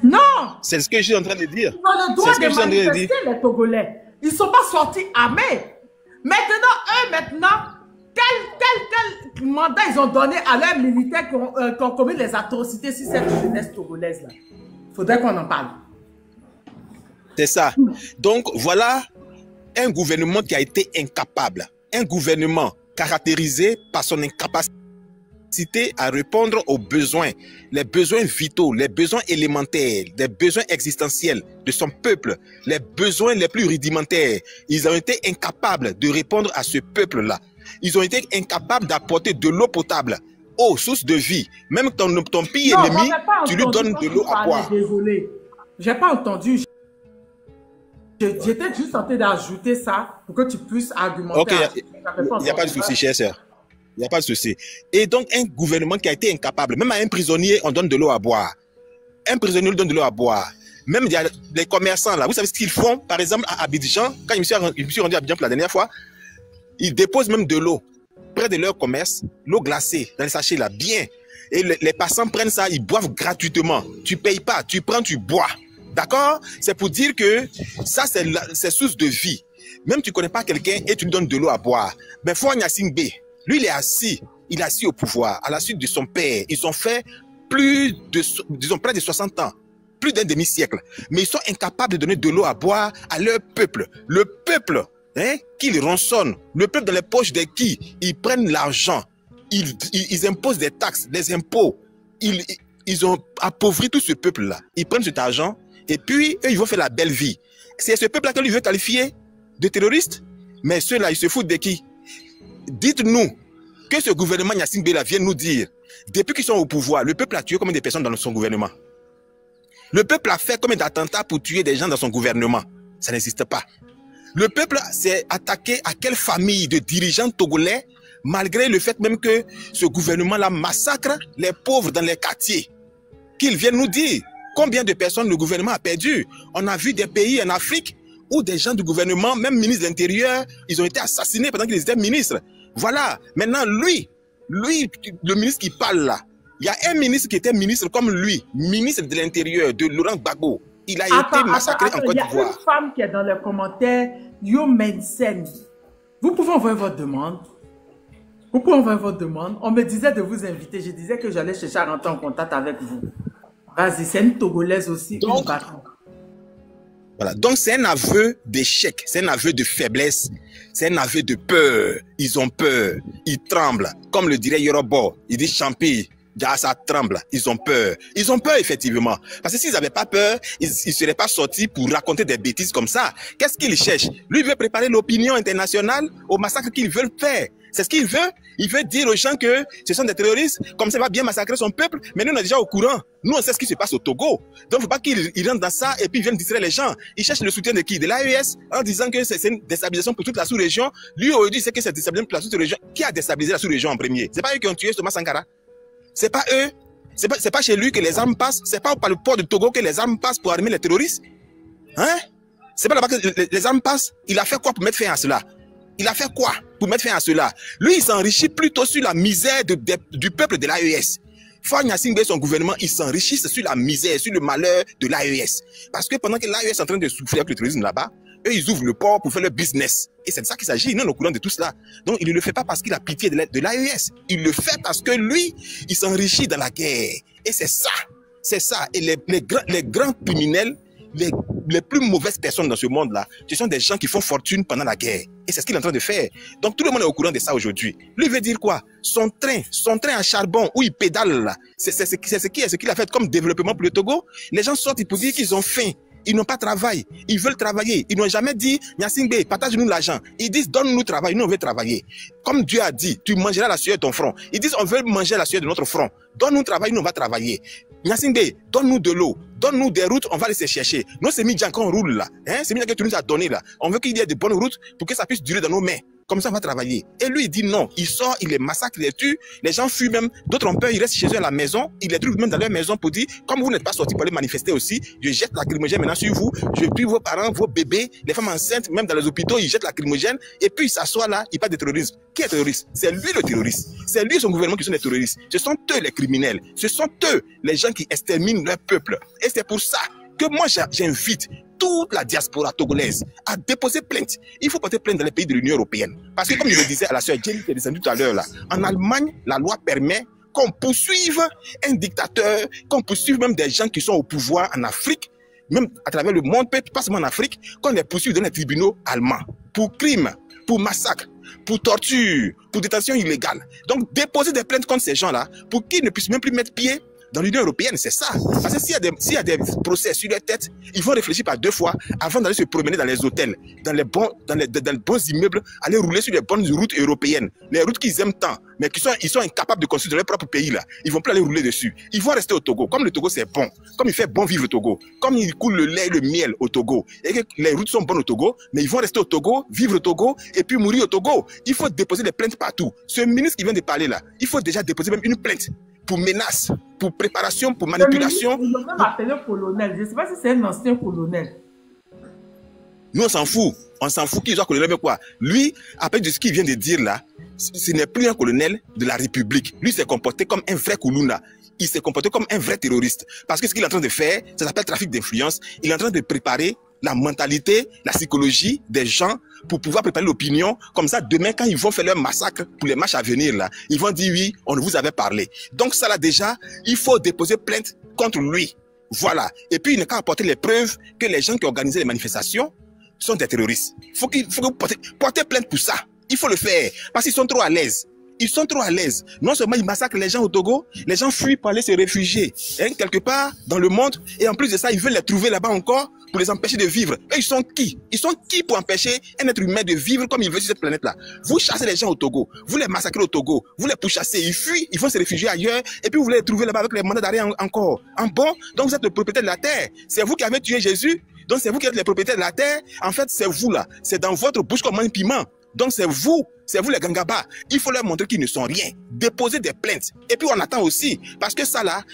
Non! C'est ce que je suis en train de dire. Ils ont le droit de manifester, les Togolais. Ils ne sont pas sortis armés. Maintenant, quel mandat ils ont donné à leurs militaires qui ont commis les atrocités sur cette jeunesse togolaise-là? Il faudrait qu'on en parle. C'est ça. Donc, voilà un gouvernement qui a été incapable. Un gouvernement caractérisé par son incapacité incapacité à répondre aux besoins, les besoins vitaux, les besoins élémentaires, les besoins existentiels de son peuple, les besoins les plus rudimentaires. Ils ont été incapables de répondre à ce peuple-là. Ils ont été incapables d'apporter de l'eau potable, eau, source de vie. Même ton pire ennemi, tu lui donnes de l'eau à boire. Désolé, j'ai pas entendu. J'étais juste en train d'ajouter ça pour que tu puisses argumenter. Ok, il n'y a pas de souci, chère sœur. Il n'y a pas de souci. Et donc, un gouvernement qui a été incapable, même à un prisonnier, on donne de l'eau à boire. Un prisonnier lui donne de l'eau à boire. Même il y a les commerçants, là, vous savez ce qu'ils font? Par exemple, à Abidjan, quand je me suis rendu à Abidjan pour la dernière fois, ils déposent même de l'eau près de leur commerce, l'eau glacée, dans les sachets, là, bien. Et les passants prennent ça, ils boivent gratuitement. Tu ne payes pas, tu prends, tu bois. D'accord? C'est pour dire que ça, c'est source de vie. Même tu ne connais pas quelqu'un et tu lui donnes de l'eau à boire. Ben, Faure Gnassingbé, lui, il est assis au pouvoir, à la suite de son père. Ils ont fait près de 60 ans, plus d'un demi-siècle. Mais ils sont incapables de donner de l'eau à boire à leur peuple. Le peuple, qu'ils rançonnent. Le peuple dans les poches de qui? Ils prennent l'argent. Ils imposent des taxes, des impôts. Ils ont appauvri tout ce peuple-là. Ils prennent cet argent et puis eux, ils vont faire la belle vie. C'est ce peuple-là que lui veut qualifier de terroriste. Mais ceux-là, ils se foutent de qui? Dites-nous que ce gouvernement Gnassingbé vient nous dire, depuis qu'ils sont au pouvoir, le peuple a tué combien de personnes dans son gouvernement? Le peuple a fait combien d'attentats pour tuer des gens dans son gouvernement? Ça n'existe pas. Le peuple s'est attaqué à quelle famille de dirigeants togolais, malgré le fait même que ce gouvernement-là massacre les pauvres dans les quartiers? Qu'ils viennent nous dire combien de personnes le gouvernement a perdu. On a vu des pays en Afrique où des gens du gouvernement, même ministres de l'Intérieur, ils ont été assassinés pendant qu'ils étaient ministres. Voilà. Maintenant, lui, le ministre qui parle là, il y a un ministre qui était ministre comme lui, ministre de l'Intérieur, de Laurent Gbagbo. Il a été massacré en Côte d'Ivoire. Il y a une femme qui est dans les commentaires, Yo Mensen. Vous pouvez envoyer votre demande. Vous pouvez envoyer votre demande. On me disait de vous inviter. Je disais que j'allais chercher à rentrer en contact avec vous. Vas-y, c'est une Togolaise aussi. Donc, voilà. Donc, c'est un aveu d'échec. C'est un aveu de faiblesse. C'est un aveu de peur. Ils ont peur. Ils tremblent. Comme le dirait Yorobo. Il dit champi. Ça tremble. Ils ont peur. Ils ont peur, effectivement. Parce que s'ils n'avaient pas peur, ils ne seraient pas sortis pour raconter des bêtises comme ça. Qu'est-ce qu'ils cherchent? Lui, il veut préparer l'opinion internationale au massacre qu'ils veulent faire. C'est ce qu'il veut. Il veut dire aux gens que ce sont des terroristes, comme ça va bien massacrer son peuple, mais nous, on est déjà au courant. Nous, on sait ce qui se passe au Togo. Donc, il ne faut pas qu'ils rentrent dans ça et puis ils viennent distraire les gens. Ils cherchent le soutien de qui? De l'AES, en disant que c'est une déstabilisation pour toute la sous-région. Lui, aujourd'hui, c'est que c'est déstabilisation pour la sous-région. Qui a déstabilisé la sous-région en premier? C'est pas eux qui ont tué Thomas Sankara. C'est pas eux. C'est pas chez lui que les armes passent. C'est pas par le port de Togo que les armes passent pour armer les terroristes. Hein? C'est pas là-bas que les armes passent. Il a fait quoi pour mettre fin à cela? Il a fait quoi pour mettre fin à cela? Lui, il s'enrichit plutôt sur la misère du peuple de l'AES. Faure Gnassingbé et son gouvernement, ils s'enrichissent sur la misère, sur le malheur de l'AES. Parce que pendant que l'AES est en train de souffrir avec le terrorisme là-bas, eux, ils ouvrent le port pour faire leur business. Et c'est de ça qu'il s'agit. Nous, on est au courant de tout cela. Donc, il ne le fait pas parce qu'il a pitié de l'AES. Il le fait parce que lui, il s'enrichit dans la guerre. Et c'est ça. C'est ça. Et les grands criminels, les plus mauvaises personnes dans ce monde-là, ce sont des gens qui font fortune pendant la guerre. Et c'est ce qu'il est en train de faire. Donc, tout le monde est au courant de ça aujourd'hui. Lui veut dire quoi? Son train à charbon, où il pédale, là, c'est ce qu'il a fait comme développement pour le Togo. Les gens sortent pour dire qu'ils ont faim. Ils n'ont pas de travail. Ils veulent travailler. Ils n'ont jamais dit, Gnassingbé, partage-nous l'argent. Ils disent, donne-nous travail. Nous, on veut travailler. Comme Dieu a dit, tu mangeras la sueur de ton front. Ils disent, on veut manger la sueur de notre front. Donne-nous travail, nous, on va travailler. Gnassingbé, donne-nous de l'eau. Donne-nous des routes, on va les chercher. Nous, c'est Midjan qu'on roule là. Hein? C'est Midjan que tu nous as donné là. On veut qu'il y ait de bonnes routes pour que ça puisse durer dans nos mains. Comme ça, on va travailler. Et lui, il dit non. Il sort, il les massacre, il les tue. Les gens fuient même. D'autres ont peur, ils restent chez eux à la maison. Ils les trouvent même dans leur maison pour dire, comme vous n'êtes pas sortis pour aller manifester aussi, je jette la lacrymogène maintenant sur vous. Je tue vos parents, vos bébés, les femmes enceintes, même dans les hôpitaux, ils jettent la lacrymogène. Et puis, il s'assoit là, il parle de terrorisme. Qui est terroriste? C'est lui le terroriste. C'est lui et son gouvernement qui sont des terroristes. Ce sont eux les criminels. Ce sont eux les gens qui exterminent leur peuple. Et c'est pour ça que moi, j'invite toute la diaspora togolaise à déposer plainte. Il faut porter plainte dans les pays de l'Union européenne. Parce que comme je le disais à la sœur Jenny qui est descendue tout à l'heure là, en Allemagne, la loi permet qu'on poursuive un dictateur, qu'on poursuive même des gens qui sont au pouvoir en Afrique, même à travers le monde, pas seulement en Afrique, qu'on les poursuive dans les tribunaux allemands pour crimes, pour massacres. pour torture, pour détention illégale. Donc, déposer des plaintes contre ces gens-là pour qu'ils ne puissent même plus mettre pied dans l'Union européenne, c'est ça. Parce que s'il y a des procès sur leur tête, ils vont réfléchir par 2 fois avant d'aller se promener dans les hôtels, dans les bons immeubles, aller rouler sur les bonnes routes européennes. Les routes qu'ils aiment tant, mais ils sont incapables de construire dans leur propre pays, là. Ils vont plus aller rouler dessus. Ils vont rester au Togo. Comme le Togo, c'est bon. Comme il fait bon vivre au Togo. Comme il coule le lait et le miel au Togo. Et que les routes sont bonnes au Togo, mais ils vont rester au Togo, vivre au Togo, et puis mourir au Togo. Il faut déposer des plaintes partout. Ce ministre qui vient de parler là, il faut déjà déposer même une plainte pour menace, pour préparation, pour manipulation. Ils l'ont même appelé colonel. Je ne sais pas si c'est un ancien colonel. Nous, on s'en fout. On s'en fout qu'il soit colonel, mais quoi? Lui, après de ce qu'il vient de dire là, ce n'est plus un colonel de la République. Lui s'est comporté comme un vrai Koulouna. Il s'est comporté comme un vrai terroriste. Parce que ce qu'il est en train de faire, ça s'appelle trafic d'influence. Il est en train de préparer la mentalité, la psychologie des gens pour pouvoir préparer l'opinion. Comme ça, demain, quand ils vont faire leur massacre pour les matchs à venir, là, ils vont dire oui, on vous avait parlé. Donc ça là déjà, il faut déposer plainte contre lui. Voilà. Et puis, il n'a qu'à apporter les preuves que les gens qui organisaient les manifestations sont des terroristes. Il faut que vous portez plainte pour ça. Il faut le faire. Parce qu'ils sont trop à l'aise. Ils sont trop à l'aise. Non seulement ils massacrent les gens au Togo, les gens fuient pour aller se réfugier quelque part dans le monde. Et en plus de ça, ils veulent les trouver là-bas encore pour les empêcher de vivre. Et ils sont qui? Ils sont qui pour empêcher un être humain de vivre comme il veut sur cette planète-là? Vous chassez les gens au Togo, vous les massacrez au Togo, vous les pourchassez, ils fuient, ils vont se réfugier ailleurs, et puis vous voulez les trouver là-bas avec les mandats d'arrêt encore. En bon, donc vous êtes le propriétaire de la terre. C'est vous qui avez tué Jésus, donc c'est vous qui êtes les propriétaires de la terre. En fait, c'est vous là. C'est dans votre bouche comme un piment. Donc c'est vous les gangabas. Il faut leur montrer qu'ils ne sont rien. Déposer des plaintes. Et puis on attend aussi, parce que ça là,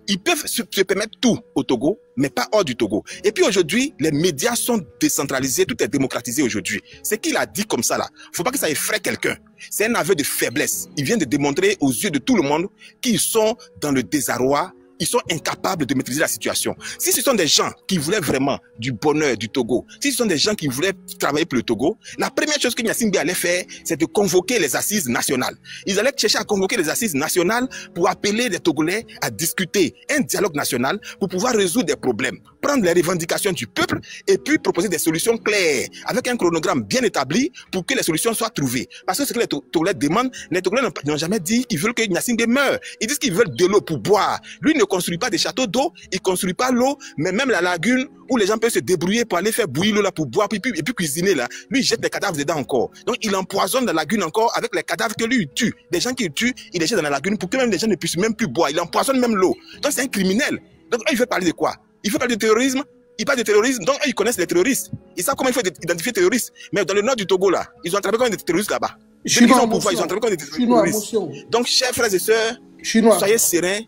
ils peuvent se permettre tout au Togo, mais pas hors du Togo. Et puis aujourd'hui, les médias sont décentralisés, tout est démocratisé aujourd'hui. C'est qu'il a dit comme ça là. Faut pas que ça effraie quelqu'un. C'est un aveu de faiblesse. Il vient de démontrer aux yeux de tout le monde qu'ils sont dans le désarroi. Ils sont incapables de maîtriser la situation. Si ce sont des gens qui voulaient vraiment du bonheur du Togo, si ce sont des gens qui voulaient travailler pour le Togo, la première chose que Gnassingbé allait faire, c'est de convoquer les assises nationales. Ils allaient chercher à convoquer les assises nationales pour appeler les Togolais à discuter un dialogue national pour pouvoir résoudre des problèmes, prendre les revendications du peuple et puis proposer des solutions claires avec un chronogramme bien établi pour que les solutions soient trouvées. Parce que ce que les Togolais demandent, les Togolais n'ont jamais dit qu'ils veulent que Gnassingbé meure. Ils disent qu'ils veulent de l'eau pour boire. Lui ne construit pas des châteaux d'eau, il construit pas l'eau, mais même la lagune où les gens peuvent se débrouiller pour aller faire bouillir l'eau là pour boire et puis cuisiner là. Lui il jette les cadavres dedans encore. Donc il empoisonne la lagune encore avec les cadavres que lui il tue. Des gens qu'il tue, il les jette dans la lagune pour que même les gens ne puissent même plus boire. Il empoisonne même l'eau. Donc c'est un criminel. Donc il veut parler de quoi? Il veut parler de terrorisme. Il parle de terrorisme, donc ils connaissent les terroristes. Ils savent comment il faut identifier les terroristes. Mais dans le nord du Togo là, ils ont attrapé comme des terroristes là-bas. Ils ont pouvoir, ils ont attrapé comme des terroristes. Donc chers frères et sœurs, soyez sereins.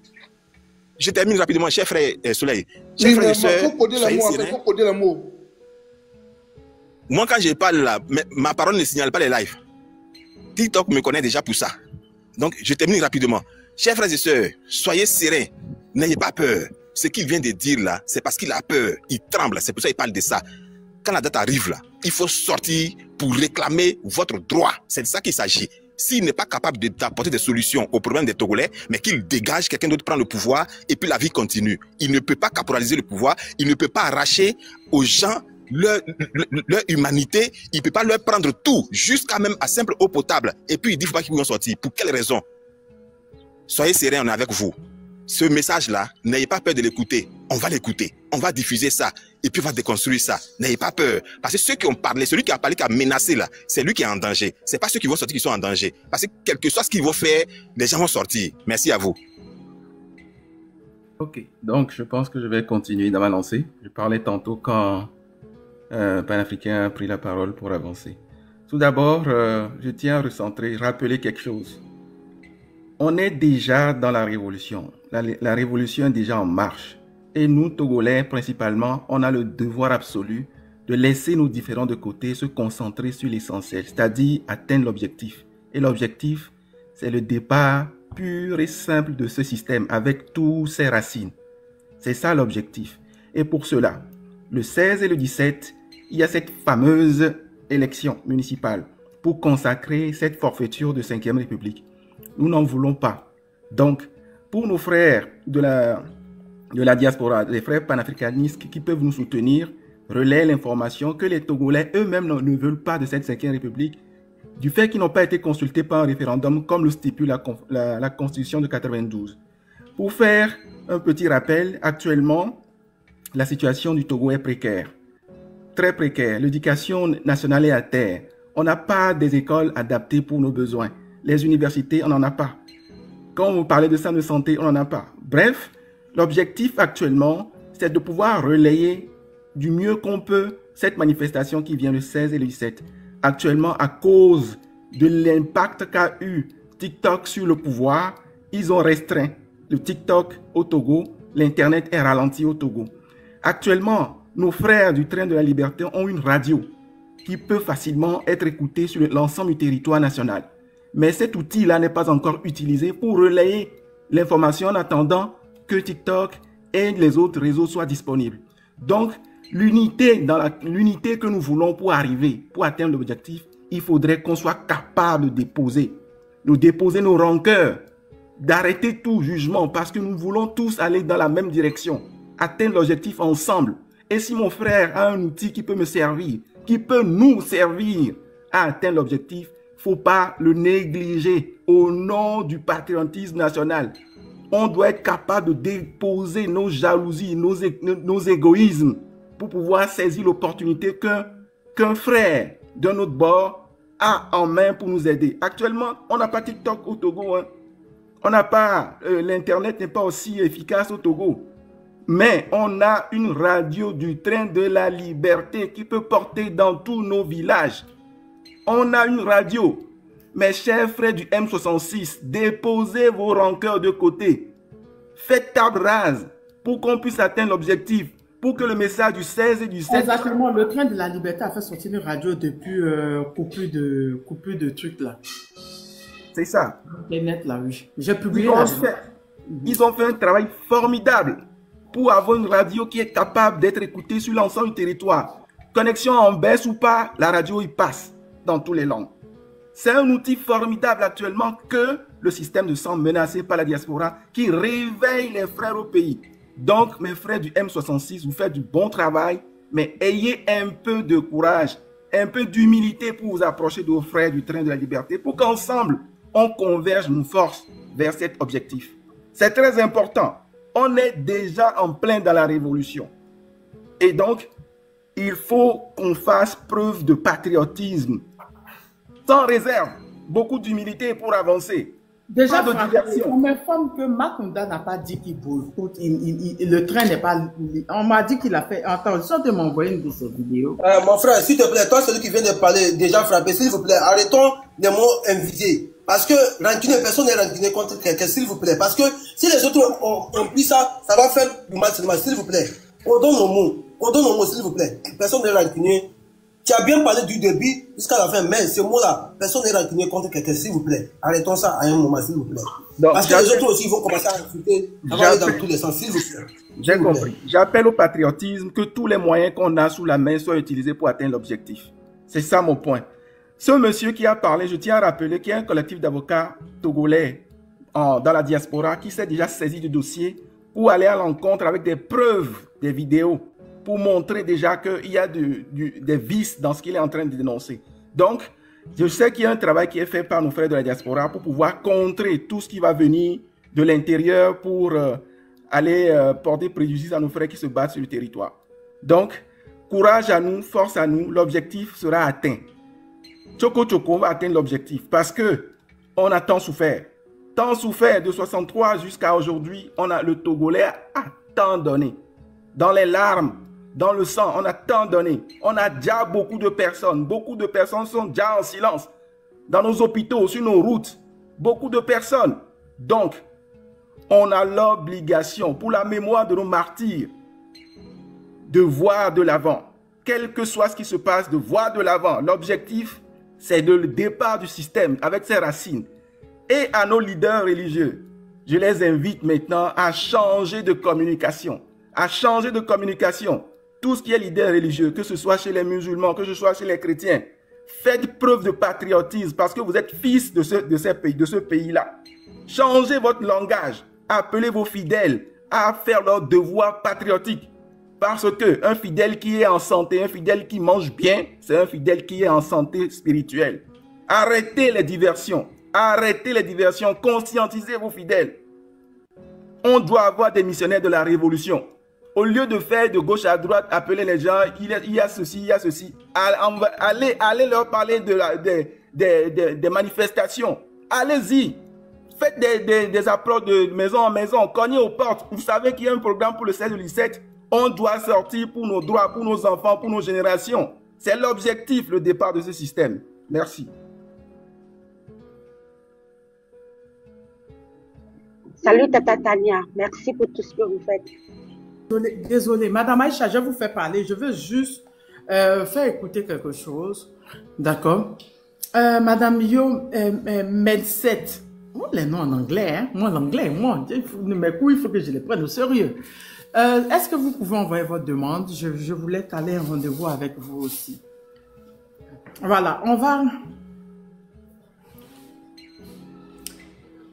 Je termine rapidement, cher frère Soleil. Chers frères et sœurs, soyez sereins. Moi, quand je parle là, ma parole ne signale pas les lives. TikTok me connaît déjà pour ça. Donc, je termine rapidement. Chers frères et sœurs, soyez sereins. N'ayez pas peur. Ce qu'il vient de dire là, c'est parce qu'il a peur. Il tremble. C'est pour ça qu'il parle de ça. Quand la date arrive là, il faut sortir pour réclamer votre droit. C'est de ça qu'il s'agit. S'il n'est pas capable d'apporter des solutions aux problèmes des Togolais, mais qu'il dégage, quelqu'un d'autre prend le pouvoir et puis la vie continue. Il ne peut pas caporaliser le pouvoir, il ne peut pas arracher aux gens leur humanité, il ne peut pas leur prendre tout, jusqu'à même à simple eau potable. Et puis il dit qu'il ne faut pas qu'ils puissent sortir. Pour quelle raison? Soyez sereins, on est avec vous. Ce message-là, n'ayez pas peur de l'écouter. On va l'écouter, on va diffuser ça, et puis on va déconstruire ça. N'ayez pas peur. Parce que ceux qui ont parlé, celui qui a parlé, qui a menacé là, c'est lui qui est en danger. C'est pas ceux qui vont sortir qui sont en danger. Parce que quel que soit ce qu'ils vont faire, les gens vont sortir. Merci à vous. Ok, donc je pense que je vais continuer dans ma lancée. Je parlais tantôt quand Panafricain a pris la parole pour avancer. Tout d'abord, je tiens à recentrer, rappeler quelque chose. On est déjà dans la révolution. La révolution est déjà en marche. Et nous, Togolais, principalement, on a le devoir absolu de laisser nos différends de côté, se concentrer sur l'essentiel, c'est-à-dire atteindre l'objectif. Et l'objectif, c'est le départ pur et simple de ce système, avec toutes ses racines. C'est ça l'objectif. Et pour cela, le 16 et le 17, il y a cette fameuse élection municipale pour consacrer cette forfaiture de 5e République. Nous n'en voulons pas. Donc, pour nos frères de la diaspora, les frères panafricanistes qui peuvent nous soutenir, relaient l'information que les Togolais eux-mêmes ne veulent pas de cette 5e République. du fait qu'ils n'ont pas été consultés par un référendum comme le stipule la Constitution de 92. Pour faire un petit rappel, actuellement, la situation du Togo est précaire, très précaire. L'éducation nationale est à terre. On n'a pas des écoles adaptées pour nos besoins. Les universités, on n'en a pas. Quand vous parlez de centre de santé, on n'en a pas. Bref, l'objectif actuellement, c'est de pouvoir relayer du mieux qu'on peut cette manifestation qui vient le 16 et le 17. Actuellement, à cause de l'impact qu'a eu TikTok sur le pouvoir, ils ont restreint le TikTok au Togo. L'Internet est ralenti au Togo. Actuellement, nos frères du Train de la Liberté ont une radio qui peut facilement être écoutée sur l'ensemble du territoire national. Mais cet outil-là n'est pas encore utilisé pour relayer l'information en attendant que TikTok et les autres réseaux soient disponibles. Donc, l'unité que nous voulons pour arriver, pour atteindre l'objectif, il faudrait qu'on soit capable de déposer nos rancœurs, d'arrêter tout jugement parce que nous voulons tous aller dans la même direction, atteindre l'objectif ensemble. Et si mon frère a un outil qui peut me servir, qui peut nous servir à atteindre l'objectif, il ne faut pas le négliger au nom du patriotisme national. On doit être capable de déposer nos jalousies, nos égoïsmes pour pouvoir saisir l'opportunité qu'un frère de notre bord a en main pour nous aider. Actuellement, on n'a pas TikTok au Togo. Hein. On n'a pas, l'Internet n'est pas aussi efficace au Togo. Mais on a une radio du Train de la Liberté qui peut porter dans tous nos villages. On a une radio. Mes chers frères du M66, déposez vos rancœurs de côté. Faites table rase pour qu'on puisse atteindre l'objectif, pour que le message du 16 et du 17... Exactement, le Train de la Liberté a fait sortir une radio depuis coupure de trucs là. C'est ça. Internet là, oui. J'ai publié ils ont fait un travail formidable pour avoir une radio qui est capable d'être écoutée sur l'ensemble du territoire. Connexion en baisse ou pas, la radio y passe dans toutes les langues. C'est un outil formidable actuellement que le système de sang menacé par la diaspora qui réveille les frères au pays. Donc, mes frères du M66, vous faites du bon travail, mais ayez un peu de courage, un peu d'humilité pour vous approcher de vos frères du Train de la Liberté pour qu'ensemble, on converge nos forces vers cet objectif. C'est très important. On est déjà en plein dans la révolution. Et donc, il faut qu'on fasse preuve de patriotisme. Sans réserve, beaucoup d'humilité pour avancer. Déjà, on m'informe que Macounda n'a pas dit qu'il boycotte. Le train n'est pas... On m'a dit qu'il a fait... Attends, sorte de m'envoyer une de ces vidéos. Mon frère, s'il te plaît, toi, celui qui vient de parler, déjà frappé, s'il vous plaît, arrêtons les mots invités. Parce que rancunier, personne n'est rancunier contre quelqu'un, s'il vous plaît. Parce que si les autres ont pris ça, ça va faire du mal seulement, s'il vous plaît. On donne nos mots, s'il vous plaît. Personne n'est rancunier. Tu as bien parlé du début jusqu'à la fin, mais ce mot-là, personne n'est rancunier contre quelqu'un, s'il vous plaît. Arrêtons ça à un moment, s'il vous plaît. Donc, parce que les autres aussi vont commencer à insulter, ça va aller dans tous les sens, s'il vous plaît. J'ai compris. J'appelle au patriotisme que tous les moyens qu'on a sous la main soient utilisés pour atteindre l'objectif. C'est ça mon point. Ce monsieur qui a parlé, je tiens à rappeler qu'il y a un collectif d'avocats togolais dans la diaspora qui s'est déjà saisi du dossier pour aller à l'encontre avec des preuves, des vidéos, pour montrer déjà qu'il y a des vices dans ce qu'il est en train de dénoncer. Donc, je sais qu'il y a un travail qui est fait par nos frères de la diaspora pour pouvoir contrer tout ce qui va venir de l'intérieur pour aller porter préjudice à nos frères qui se battent sur le territoire. Donc, courage à nous, force à nous, l'objectif sera atteint. Choco Choco va atteindre l'objectif parce que on a tant souffert de 63 jusqu'à aujourd'hui. Le Togolais a tant donné. Dans les larmes, dans le sang, on a tant donné. On a déjà beaucoup de personnes sont déjà en silence. Dans nos hôpitaux, sur nos routes, beaucoup de personnes. Donc, on a l'obligation, pour la mémoire de nos martyrs, de voir de l'avant. Quel que soit ce qui se passe, de voir de l'avant. L'objectif, c'est le départ du système avec ses racines. Et à nos leaders religieux, je les invite maintenant à changer de communication. Tout ce qui est leader religieux, que ce soit chez les musulmans, que ce soit chez les chrétiens, faites preuve de patriotisme parce que vous êtes fils de ce pays-là. Changez votre langage. Appelez vos fidèles à faire leur devoir patriotique. Parce qu'un fidèle qui est en santé, un fidèle qui mange bien, c'est un fidèle qui est en santé spirituelle. Arrêtez les diversions. Arrêtez les diversions. Conscientisez vos fidèles. On doit avoir des missionnaires de la révolution. Au lieu de faire de gauche à droite, appeler les gens, il y a ceci, il y a ceci. Allez leur parler des manifestations. Allez-y. Faites des approches de maison en maison. Cognez aux portes. Vous savez qu'il y a un programme pour le 16 et le 17. On doit sortir pour nos droits, pour nos enfants, pour nos générations. C'est l'objectif, le départ de ce système. Merci. Salut Tata Tania, merci pour tout ce que vous faites. Désolée, Madame Aïcha, je vous fais parler. Je veux juste faire écouter quelque chose. D'accord? Madame Yo Medset. Moi, les noms en anglais, hein? Moi, l'anglais, mes coups, il faut que je les prenne au sérieux. Est-ce que vous pouvez envoyer votre demande? Je voulais caler un rendez-vous avec vous aussi. Voilà, on va...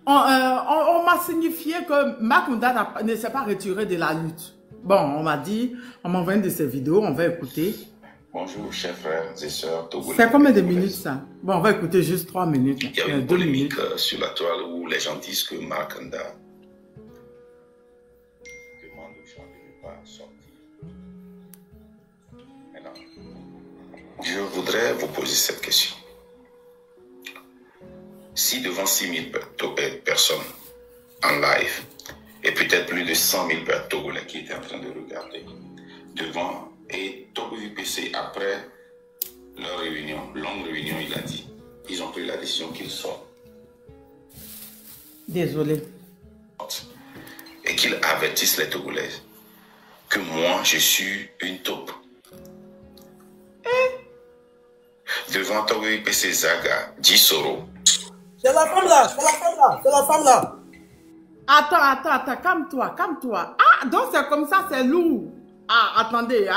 On m'a signifié que Macounda ne s'est pas retiré de la lutte. Bon, on m'a dit, on m'a envoyé une de ses vidéos, on va écouter. Bonjour, chers frères et sœurs togolais. C'est combien de minutes ça? Bon, on va écouter juste 3 minutes. Il y a une polémique sur la toile où les gens disent que Macounda demande aux gens de ne pas sortir. Maintenant, je voudrais vous poser cette question. Si devant 6 000 personnes en live, et peut-être plus de 100 000 Togolais qui étaient en train de regarder, devant, et Togo UPC, après leur réunion, longue réunion, il a dit, ils ont pris la décision qu'ils sortent. Désolé. Et qu'ils avertissent les Togolais que moi, je suis une taupe. Devant Togo UPC, Zaga, Jisoro. C'est la femme là, c'est la femme là, c'est la femme là. Attends, calme-toi, calme-toi. Ah, donc c'est comme ça, c'est lourd. Ah, attendez.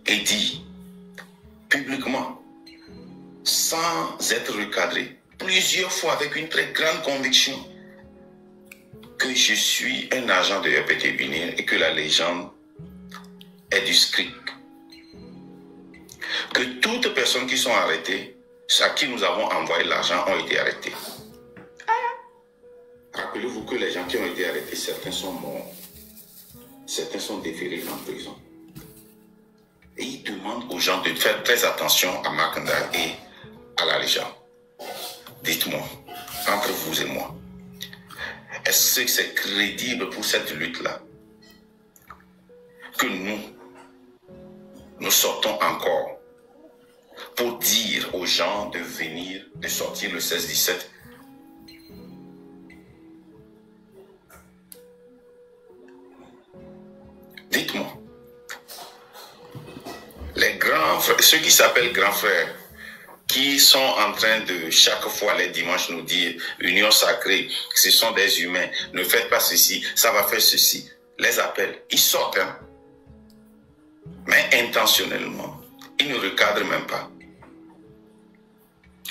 Et dit publiquement, sans être recadré, plusieurs fois avec une très grande conviction, que je suis un agent de EPT UNIR et que la légende est du script. Que toutes personnes qui sont arrêtées, à qui nous avons envoyé l'argent, ont été arrêtés. Rappelez-vous que les gens qui ont été arrêtés, certains sont morts. Certains sont déférés en prison. Et ils demandent aux gens de faire très attention à Macounda et à la légende. Dites-moi, entre vous et moi, est-ce que c'est crédible pour cette lutte-là que nous sortons encore pour dire aux gens de venir, de sortir le 16-17? Dites-moi. Les grands frères, ceux qui s'appellent grands frères, qui sont en train de chaque fois les dimanches nous dire union sacrée, ce sont des humains, ne faites pas ceci, ça va faire ceci. Les appels, ils sortent, hein? Mais intentionnellement, ils ne recadrent même pas.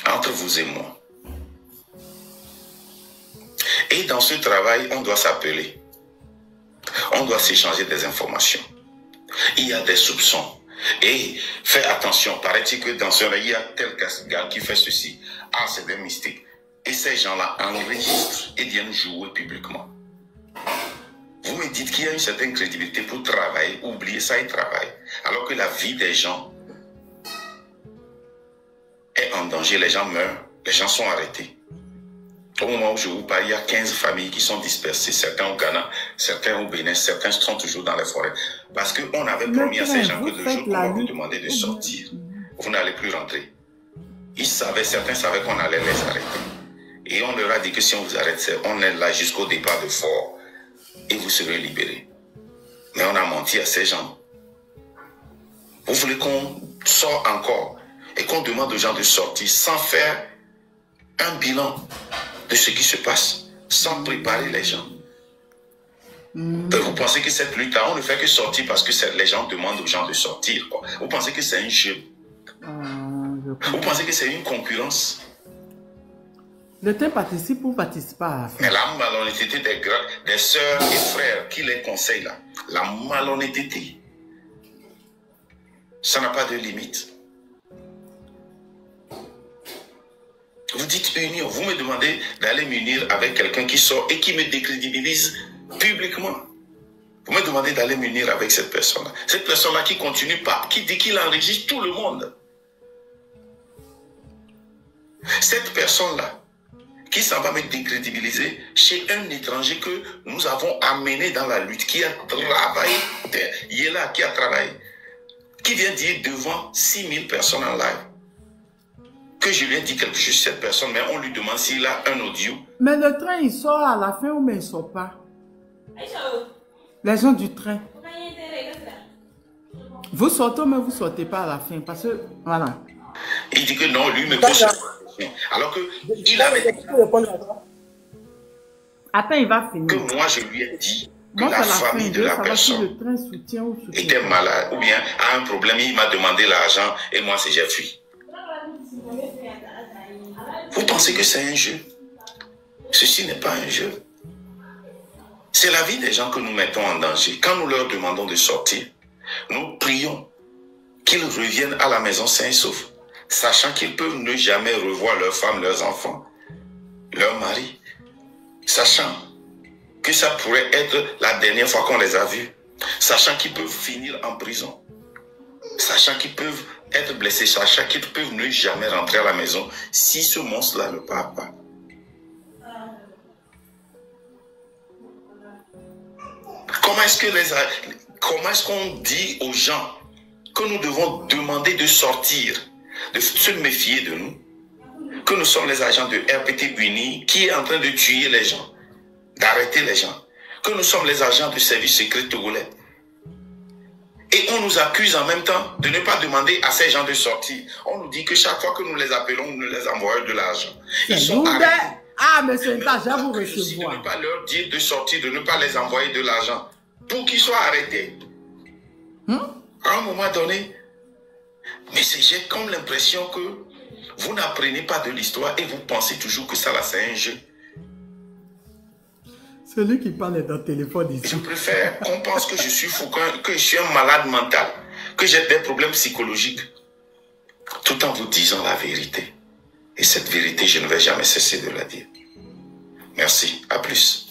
Entre vous et moi. Et dans ce travail, on doit s'appeler. On doit s'échanger des informations. Il y a des soupçons. Et faites attention, paraît-il que dans ce là, il y a tel gars qui fait ceci. Ah, c'est des mystiques. Et ces gens-là enregistrent et viennent jouer publiquement. Vous me dites qu'il y a une certaine crédibilité pour travailler, oublier ça et travailler. Alors que la vie des gens est en danger, les gens meurent, les gens sont arrêtés. Au moment où je vous parle, il y a 15 familles qui sont dispersées, certains au Ghana, certains au Bénin, certains sont toujours dans les forêts. Parce qu'on avait promis à ces gens que le jour qu'on va vous demander de sortir, vous n'allez plus rentrer. Ils savaient, certains savaient qu'on allait les arrêter. Et on leur a dit que si on vous arrête, on est là jusqu'au départ de Fort et vous serez libérés. Mais on a menti à ces gens. Vous voulez qu'on sorte encore et qu'on demande aux gens de sortir sans faire un bilan de ce qui se passe, sans préparer les gens. Vous pensez que cette lutte-là, on ne fait que sortir parce que les gens demandent aux gens de sortir, quoi. Vous pensez que c'est un jeu. Vous pensez que c'est une concurrence. Le temps participe ou participe pas. Mais la malhonnêteté des sœurs et frères qui les conseillent là, la malhonnêteté, ça n'a pas de limite. Vous dites union, vous me demandez d'aller m'unir avec quelqu'un qui sort et qui me décrédibilise publiquement. Vous me demandez d'aller m'unir avec cette personne-là. Cette personne-là qui continue pas, qui dit qu'il enregistre tout le monde. Cette personne-là qui s'en va me décrédibiliser chez un étranger que nous avons amené dans la lutte, qui a travaillé, il est là, qui a travaillé, qui vient dire devant 6000 personnes en live que je lui ai dit quelque chose sur cette personne, mais on lui demande s'il a un audio. Mais le train, il sort à la fin ou mais il ne sort pas? Les gens du train. Vous sortez, mais vous ne sortez pas à la fin. Parce que, voilà. Il dit que non, lui me pose alors que il avait dit attends, il va finir. que moi je lui ai dit que la famille de la personne était malade ou bien a un problème, il m'a demandé l'argent et moi j'ai fui. Vous pensez que c'est un jeu? Ceci n'est pas un jeu. C'est la vie des gens que nous mettons en danger. Quand nous leur demandons de sortir, nous prions qu'ils reviennent à la maison sains et saufs, sachant qu'ils peuvent ne jamais revoir leurs femmes, leurs enfants, leurs maris, sachant que ça pourrait être la dernière fois qu'on les a vus, sachant qu'ils peuvent finir en prison, sachant qu'ils peuvent être blessés, sachant qu'ils peuvent ne jamais rentrer à la maison si ce monstre-là ne part pas. Comment est-ce qu'on dit aux gens que nous devons demander de sortir, de se méfier de nous, que nous sommes les agents de RPT Uni qui est en train de tuer les gens, d'arrêter les gens, que nous sommes les agents du service secret togolais. Et on nous accuse en même temps de ne pas demander à ces gens de sortir. On nous dit que chaque fois que nous les appelons, nous les envoyons de l'argent. Ils sont arrêtés. Ah, mais c'est pas déjà vous recevoir. De ne pas leur dire de sortir, de ne pas les envoyer de l'argent pour qu'ils soient arrêtés. À un moment donné, mais j'ai comme l'impression que vous n'apprenez pas de l'histoire et vous pensez toujours que ça là c'est un jeu. Celui qui parle dans le téléphone ici. Je préfère qu'on pense que je suis fou, que je suis un malade mental, que j'ai des problèmes psychologiques, tout en vous disant la vérité. Et cette vérité, je ne vais jamais cesser de la dire. Merci, à plus.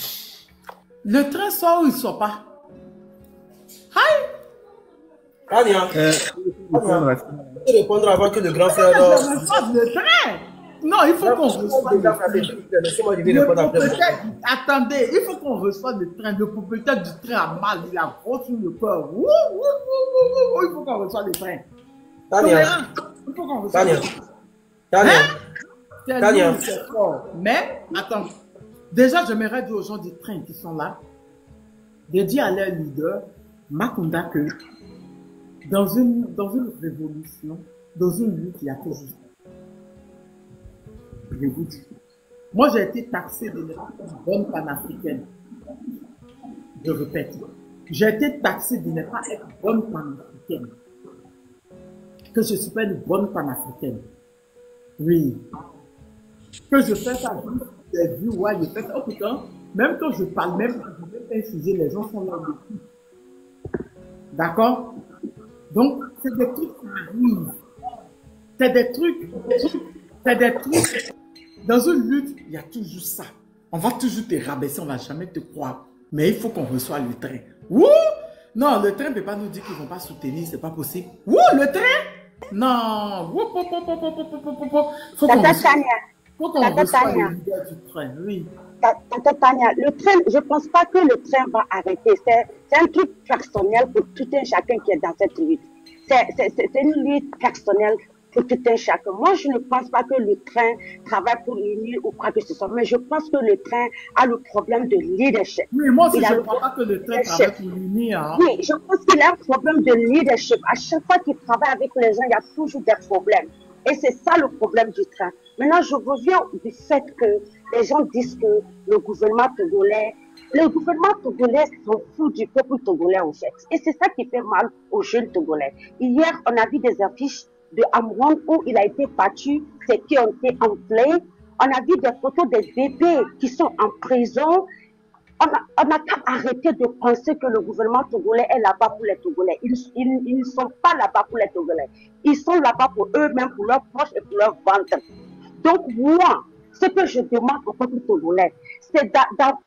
Le train sort ou il ne sort pas? Hi! Tania, tu répondre avant que le grand frère... Le train! Non, il faut qu'on reçoive le train. Attendez, il faut qu'on reçoive le train. Le propriétaire du train a mal, il a gros sur le corps. Il faut qu'on reçoive le train. Tania, il faut qu'on reçoive le train. Tania, mais, attends, déjà, j'aimerais dire aux gens du train qui sont là, de dire à leur leader, Macounda, que dans une révolution, dans une lutte, il y a toujours ça. Je vous dis. Moi, j'ai été taxé de n'être pas une bonne panafricaine. Je répète. J'ai été taxé de ne pas être bonne panafricaine. Que je ne suis pas une bonne panafricaine. Oui. Que je fais ça, j'ai vu, ouais, je fais ça. Oh putain, même quand je parle, même quand je fais un sujet, les gens sont là dessus. D'accord? Donc, c'est des trucs qui arrivent. C'est des trucs. Dans une lutte, il y a toujours ça. On va toujours te rabaisser, on ne va jamais te croire. Mais il faut qu'on reçoive le train. Ouh! Non, le train ne peut pas nous dire qu'ils ne vont pas soutenir, c'est pas possible. Ouh, le train? Non. Faut qu'on reçoive le leader du train, oui. Tania, le train, je ne pense pas que le train va arrêter. C'est un truc personnel pour tout un chacun qui est dans cette lutte. C'est une lutte personnelle pour tout un chacun. Moi, je ne pense pas que le train travaille pour unir ou quoi que ce soit, mais je pense que le train a le problème de leadership. Oui, moi aussi, je ne crois pas que le train travaille pour unir. Hein. Oui, je pense qu'il a un problème de leadership. À chaque fois qu'il travaille avec les gens, il y a toujours des problèmes. Et c'est ça le problème du train. Maintenant, je reviens du fait que les gens disent que le gouvernement togolais s'en fout du peuple togolais en fait. Et c'est ça qui fait mal aux jeunes togolais. Hier, on a vu des affiches de Amouan où il a été battu, c'est qui ont été enflés. On a vu des photos des bébés qui sont en prison. On n'a qu'à arrêter de penser que le gouvernement togolais est là-bas pour les Togolais. Ils ne sont pas là-bas pour les Togolais. Ils sont là-bas pour eux-mêmes, pour leurs proches et pour leur ventre. Donc moi, ce que je demande au peuple togolais, c'est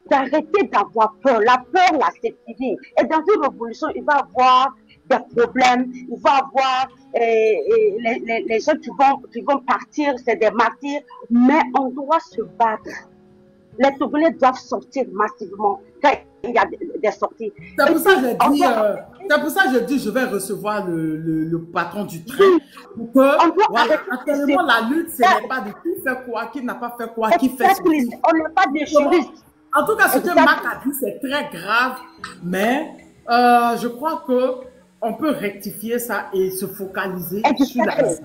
d'arrêter d'avoir peur. La peur, là, c'est fini. Et dans une révolution, il va y avoir des problèmes, il va y avoir les gens qui vont partir, c'est des martyrs, mais on doit se battre. Les Togolais doivent sortir massivement quand il y a des sorties. C'est pour ça que je dis, je vais recevoir le patron du train pour que, actuellement, la lutte, ce n'est pas de qui fait quoi, qui n'a pas fait quoi, qui fait ce qui. On n'est pas des juristes. En tout cas, ce que Marc a dit, c'est très grave, mais je crois que on peut rectifier ça et se focaliser sur la lutte.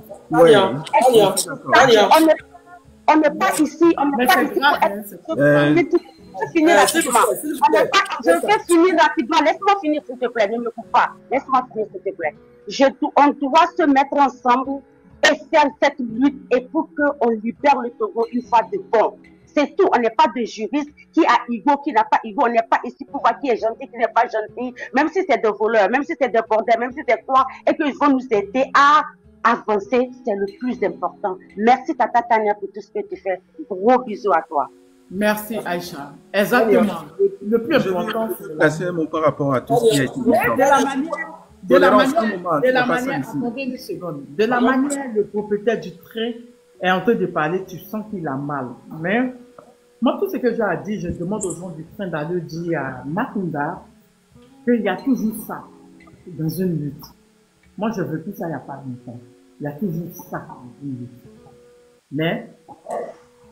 On n'est pas ici, on n'est pas ici pour être... Je vais finir rapidement. Laisse-moi finir, s'il te plaît. Ne me coupe pas. Laisse-moi finir, s'il te plaît. On doit se mettre ensemble et faire cette lutte et pour qu'on libère le Togo une fois de bon. C'est tout. On n'est pas des juristes qui a ego, qui n'a pas ego. On n'est pas ici pour voir qui est gentil, qui n'est pas gentil. Même si c'est des voleurs, même si c'est des bordels, même si c'est quoi, et qu'ils vont nous aider à avancer, c'est le plus important. Merci Tata Tania pour tout ce que tu fais. Gros bisous à toi. Merci Aïcha. Exactement. Le plus important, c'est mon par rapport à tout ce qui a été dit. De la manière, le propriétaire du train est en train de parler, tu sens qu'il a mal. Mais moi, tout ce que j'ai à dire, je demande aux gens du train d'aller dire à Makunda qu'il y a toujours ça dans une lutte. Moi, je veux plus ça, il n'y a pas de longtemps. Il y a toujours ça dans une lutte. Mais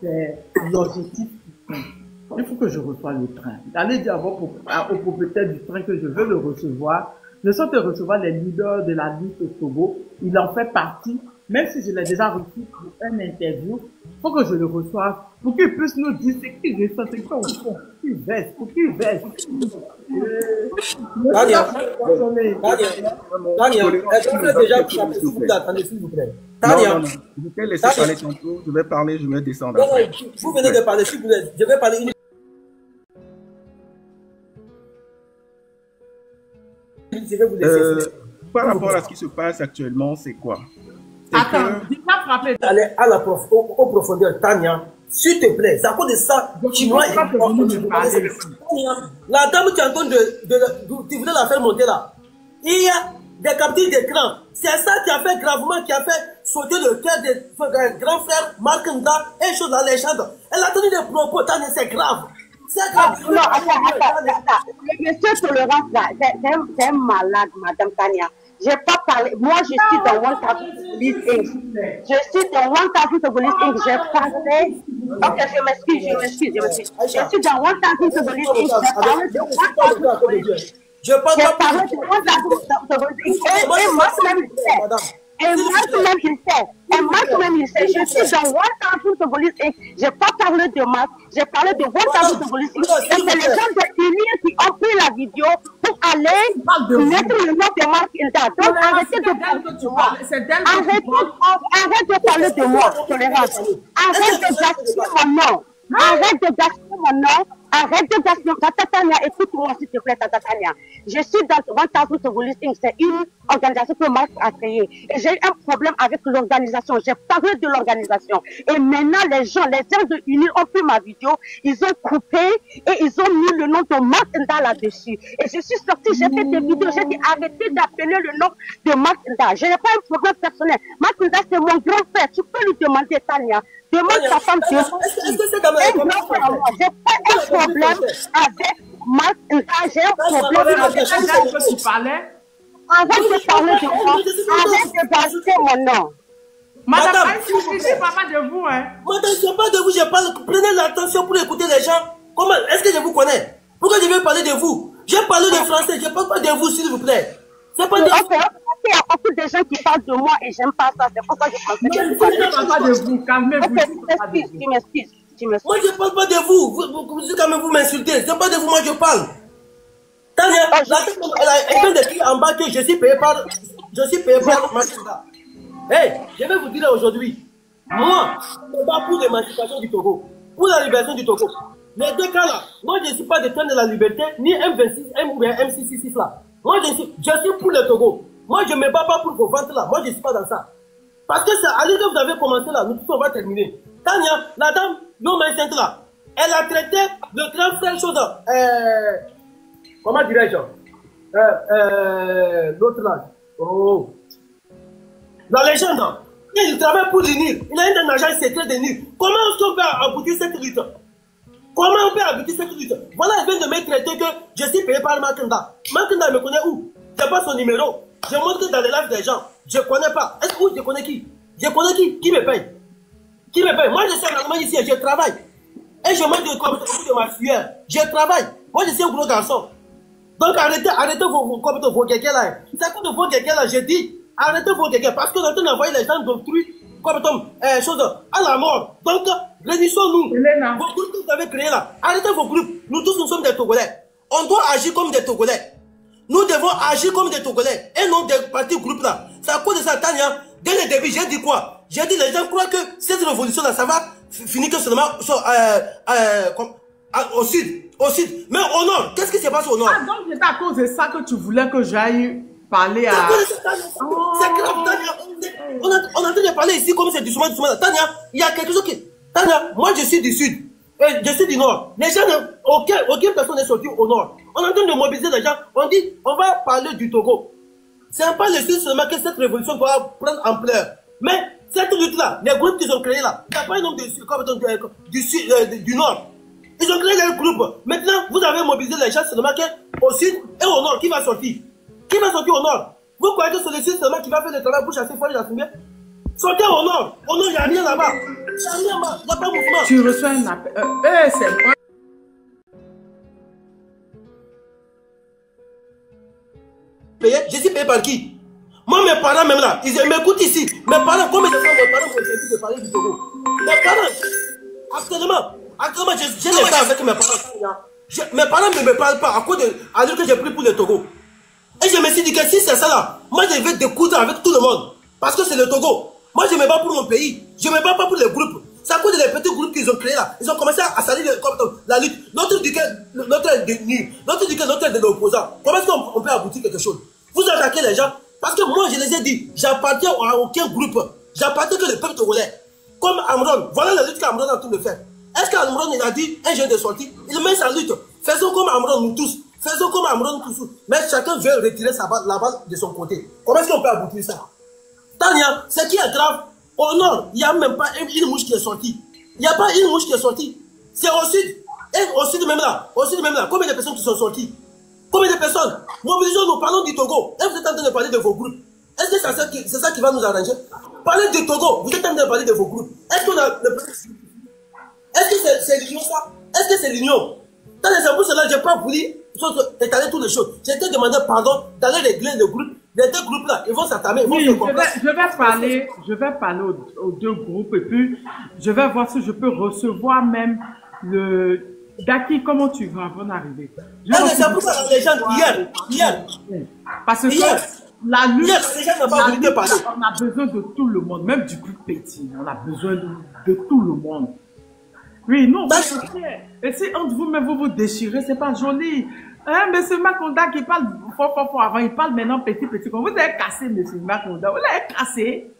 c'est l'objectif du train. Il faut que je reçoive le train. D'aller dire au propriétaire du train que je veux le recevoir. Ne sont de recevoir les leaders de la lutte au Togo. Il en fait partie. Même si je l'ai déjà reçu pour une interview, il faut que je le reçoive pour qu'il puisse nous dire ce qu'il ressent, ce qu'il font, qu'il verse, pour qu'il verse. Daniel, est-ce que vous avez déjà parlé, s'il vous plaît, attendez, s'il vous plaît. Non. Je vais laisser parler tantôt, je vais parler, je vais descendre. Non, vous venez de parler, s'il vous plaît, je vais parler une par rapport à ce qui se passe actuellement, c'est quoi? Attends, dis-moi frapper. Aller à la au profondeur, Tania, s'il te plaît, c'est à cause de ça, Chinois et la dame qui est en train tu voulais la faire monter là. Il y a des captures d'écran. C'est ça qui a fait gravement, qui a fait sauter le cœur de grand frère Marc Nda et chose dans les chambres. Elle a tenu des propos, Tania, c'est grave. C'est grave. Non, attends. Le monsieur tolérance là, c'est un malade, madame Tania. J'ai pas parlé. Moi, je suis dans 1000 Police Inc. Je suis dans 1000 Police Inc. J'ai parlé. Ok, je m'excuse. Je suis dans 1000 Police Inc. J'ai parlé de 1000 Police Inc. Et moi-même, il sait. Je suis dans 1000 Police Inc. J'ai pas parlé de Marc. J'ai parlé de 1000 Police Inc. Et c'est les gens de l'Union qui ont pris la vidéo pour aller mettre le nom de Marc Inda. Donc arrêtez de parler de moi. Arrête de parler de moi, tolérance. Arrête de gaspiller mon nom. Arrête de gaspiller mon nom. Arrête de gaspiller. Tata Tania, écoute-moi s'il te plaît, Tata Tania. Je suis dans 1000 Police Inc. C'est une organisation que Marc a créée. Et j'ai eu un problème avec l'organisation. J'ai parlé de l'organisation. Et maintenant, les gens de Unir ont pris ma vidéo. Ils ont coupé et ils ont mis le nom de Marc Nda là-dessus. Et je suis sortie, j'ai fait des vidéos. J'ai dit arrêtez d'appeler le nom de Marc Nda. Je n'ai pas un problème personnel. Marc Nda, c'est mon grand frère. Tu peux lui demander, Tania. Demande ta femme. J'ai pas un problème avec Marc Nda. J'ai un problème avec Arrête de parler de moi. Arrête de gaspiller mon nom. Madame, je ne suis pas de vous, hein. Madame, je ne suis pas de vous, je parle. Prenez l'attention pour écouter les gens. Comment? Est-ce que je vous connais? Pourquoi je vais parler de vous? Je parle de français, je ne parle pas de vous, s'il vous plaît. C'est pas de vous. Il y a beaucoup de gens qui parlent de moi et j'aime pas ça. C'est pourquoi je pensais que je ne parle pas de vous. Calmez-vous. Tu m'excuses. Moi, je ne parle pas de vous. Quand même, vous m'insultez. Ce n'est pas de vous, moi, je parle. Tania, elle a écrit en bas que je suis payé par Makunda. Hey, je vais vous dire aujourd'hui, moi, je me bats pour l'émancipation du Togo, pour la libération du Togo. Les deux cas là, moi je ne suis pas de train de la liberté, ni M26, ou bien M666 là. Moi je suis pour le Togo. Moi je ne me bats pas pour vos ventes là, moi je ne suis pas dans ça. Parce que c'est à l'idée que vous avez commencé là, nous tous on va terminer. Tania, la dame, non mais c'est là. Elle a traité le grand frère chose. Comment dirais-je? L'autre là. Oh. La légende. Il travaille pour l'UNIR. Il a un agent secret de l'UNIR. Comment est-ce qu'on peut aboutir cette lutte? Comment on peut aboutir cette lutte? Voilà, elle vient de me traiter que je suis payé par Makanda. Makanda me connaît où? Je n'ai pas son numéro. Je montre dans les lives des gens. Je ne connais pas. Est-ce que je connais qui? Je connais qui? Qui me paye? Qui me paye? Moi, je suis en Allemagne ici et je travaille. Et je mange de ma cuillère. Je travaille. Moi, je suis un gros garçon. Donc, arrêtez vos kékés là. C'est à cause de vos kékés là, j'ai dit. Arrêtez vos kékés. Parce que nous avons envoyé les gens d'autrui comme chose à la mort. Donc, réunissons-nous. Vos groupes que vous avez créés là. Arrêtez vos groupes. Nous tous, nous sommes des Togolais. On doit agir comme des Togolais. Nous devons agir comme des Togolais. Et non des partis groupes là. C'est à cause de ça, Tania. Dès le début, j'ai dit quoi? J'ai dit les gens croient que cette révolution là, ça va finir que seulement au sud. Au sud. Mais au nord, qu'est-ce qui se passe au nord? Ah, donc c'est à cause de ça que tu voulais que j'aille parler à... C'est grave, Tania. On est en train de parler ici comme c'est doucement. Tania, il y a quelque chose qui... Tania, moi je suis du sud. Je suis du nord. Les gens, aucune personne n'est sortie au nord. On est en train de mobiliser les gens. On dit, on va parler du Togo. C'est pas le sud seulement que cette révolution doit prendre ampleur. Mais cette lutte-là, les groupes qu'ils ont créés là, il n'y a pas un nombre du nord. Ils ont créé les groupes. Maintenant, vous avez mobilisé les gens seulement au sud et au nord. Qui va sortir? Qui va sortir au nord? Vous croyez que c'est le sud seulement qui va faire le travail pour chasser foyer la fumée? Sortez au nord. Au nord, il n'y a rien là-bas. Il n'y a rien là-bas. Il n'y a pas de mouvement. Tu reçois un appel. C'est moi. Je suis payé par qui? Moi, mes parents, même là, ils m'écoutent ici. Mes parents, comme mes parents m'ont dit de parler du Togo. Mes parents, actuellement, j'ai les cas avec mes parents. Mes parents ne me parlent pas à cause de que j'ai pris pour le Togo. Et je me suis dit que si c'est ça là, moi je vais découdre avec tout le monde. Parce que c'est le Togo. Moi je me bats pour mon pays. Je me bats pas pour les groupes. C'est à cause des petits groupes qu'ils ont créés là. Ils ont commencé à salir la lutte. Notre dit que notre est nu. Notre dit que notre est de l'opposant. Comment est-ce qu'on peut aboutir quelque chose? Vous attaquez les gens. Parce que moi je les ai dit, j'appartiens à aucun groupe. J'appartiens que le peuple togolais. Comme Amron. Voilà la lutte qu'Amron a tout de faire. Est-ce qu'Amron il a dit un jeune de sortie? Il met sa lutte. Faisons comme Amron nous tous. Faisons comme Amron tous. Mais chacun veut retirer la balle de son côté. Comment est-ce qu'on peut aboutir ça? Tania, ce qui est grave, au nord, il n'y a même pas une mouche qui est sortie. Il n'y a pas une mouche qui est sortie. C'est au sud. Et au sud même là, combien de personnes qui sont sorties? Combien de personnes? Mobilisons-nous, parlons du Togo. Et vous êtes en train de parler de vos groupes. Est-ce que c'est ça qui va nous arranger? Parlez du Togo, vous êtes en train de parler de vos groupes. Est-ce qu'on a... Est-ce que c'est l'union ça? Est-ce que c'est l'union? Dans les embouches là, je n'ai pas voulu étaler toutes les choses. J'ai été demandé pardon d'aller régler le groupe. Les deux groupes là, ils vont s'attamer. Oui, je vais parler aux deux groupes et puis je vais voir si je peux recevoir même le... Daki, comment tu vas avant d'arriver? C'est pour ça que les gens, hier. Parce que la lutte, les gens n'ont pas voulu te parler. On a besoin de tout le monde, même du plus petit. On a besoin de tout le monde. Oui, non, et si entre vous-même vous déchirez, c'est pas joli. Hein, monsieur Makonda qui parle fort avant, il parle maintenant petit. Vous avez cassé, monsieur Makonda. Vous l'avez cassé.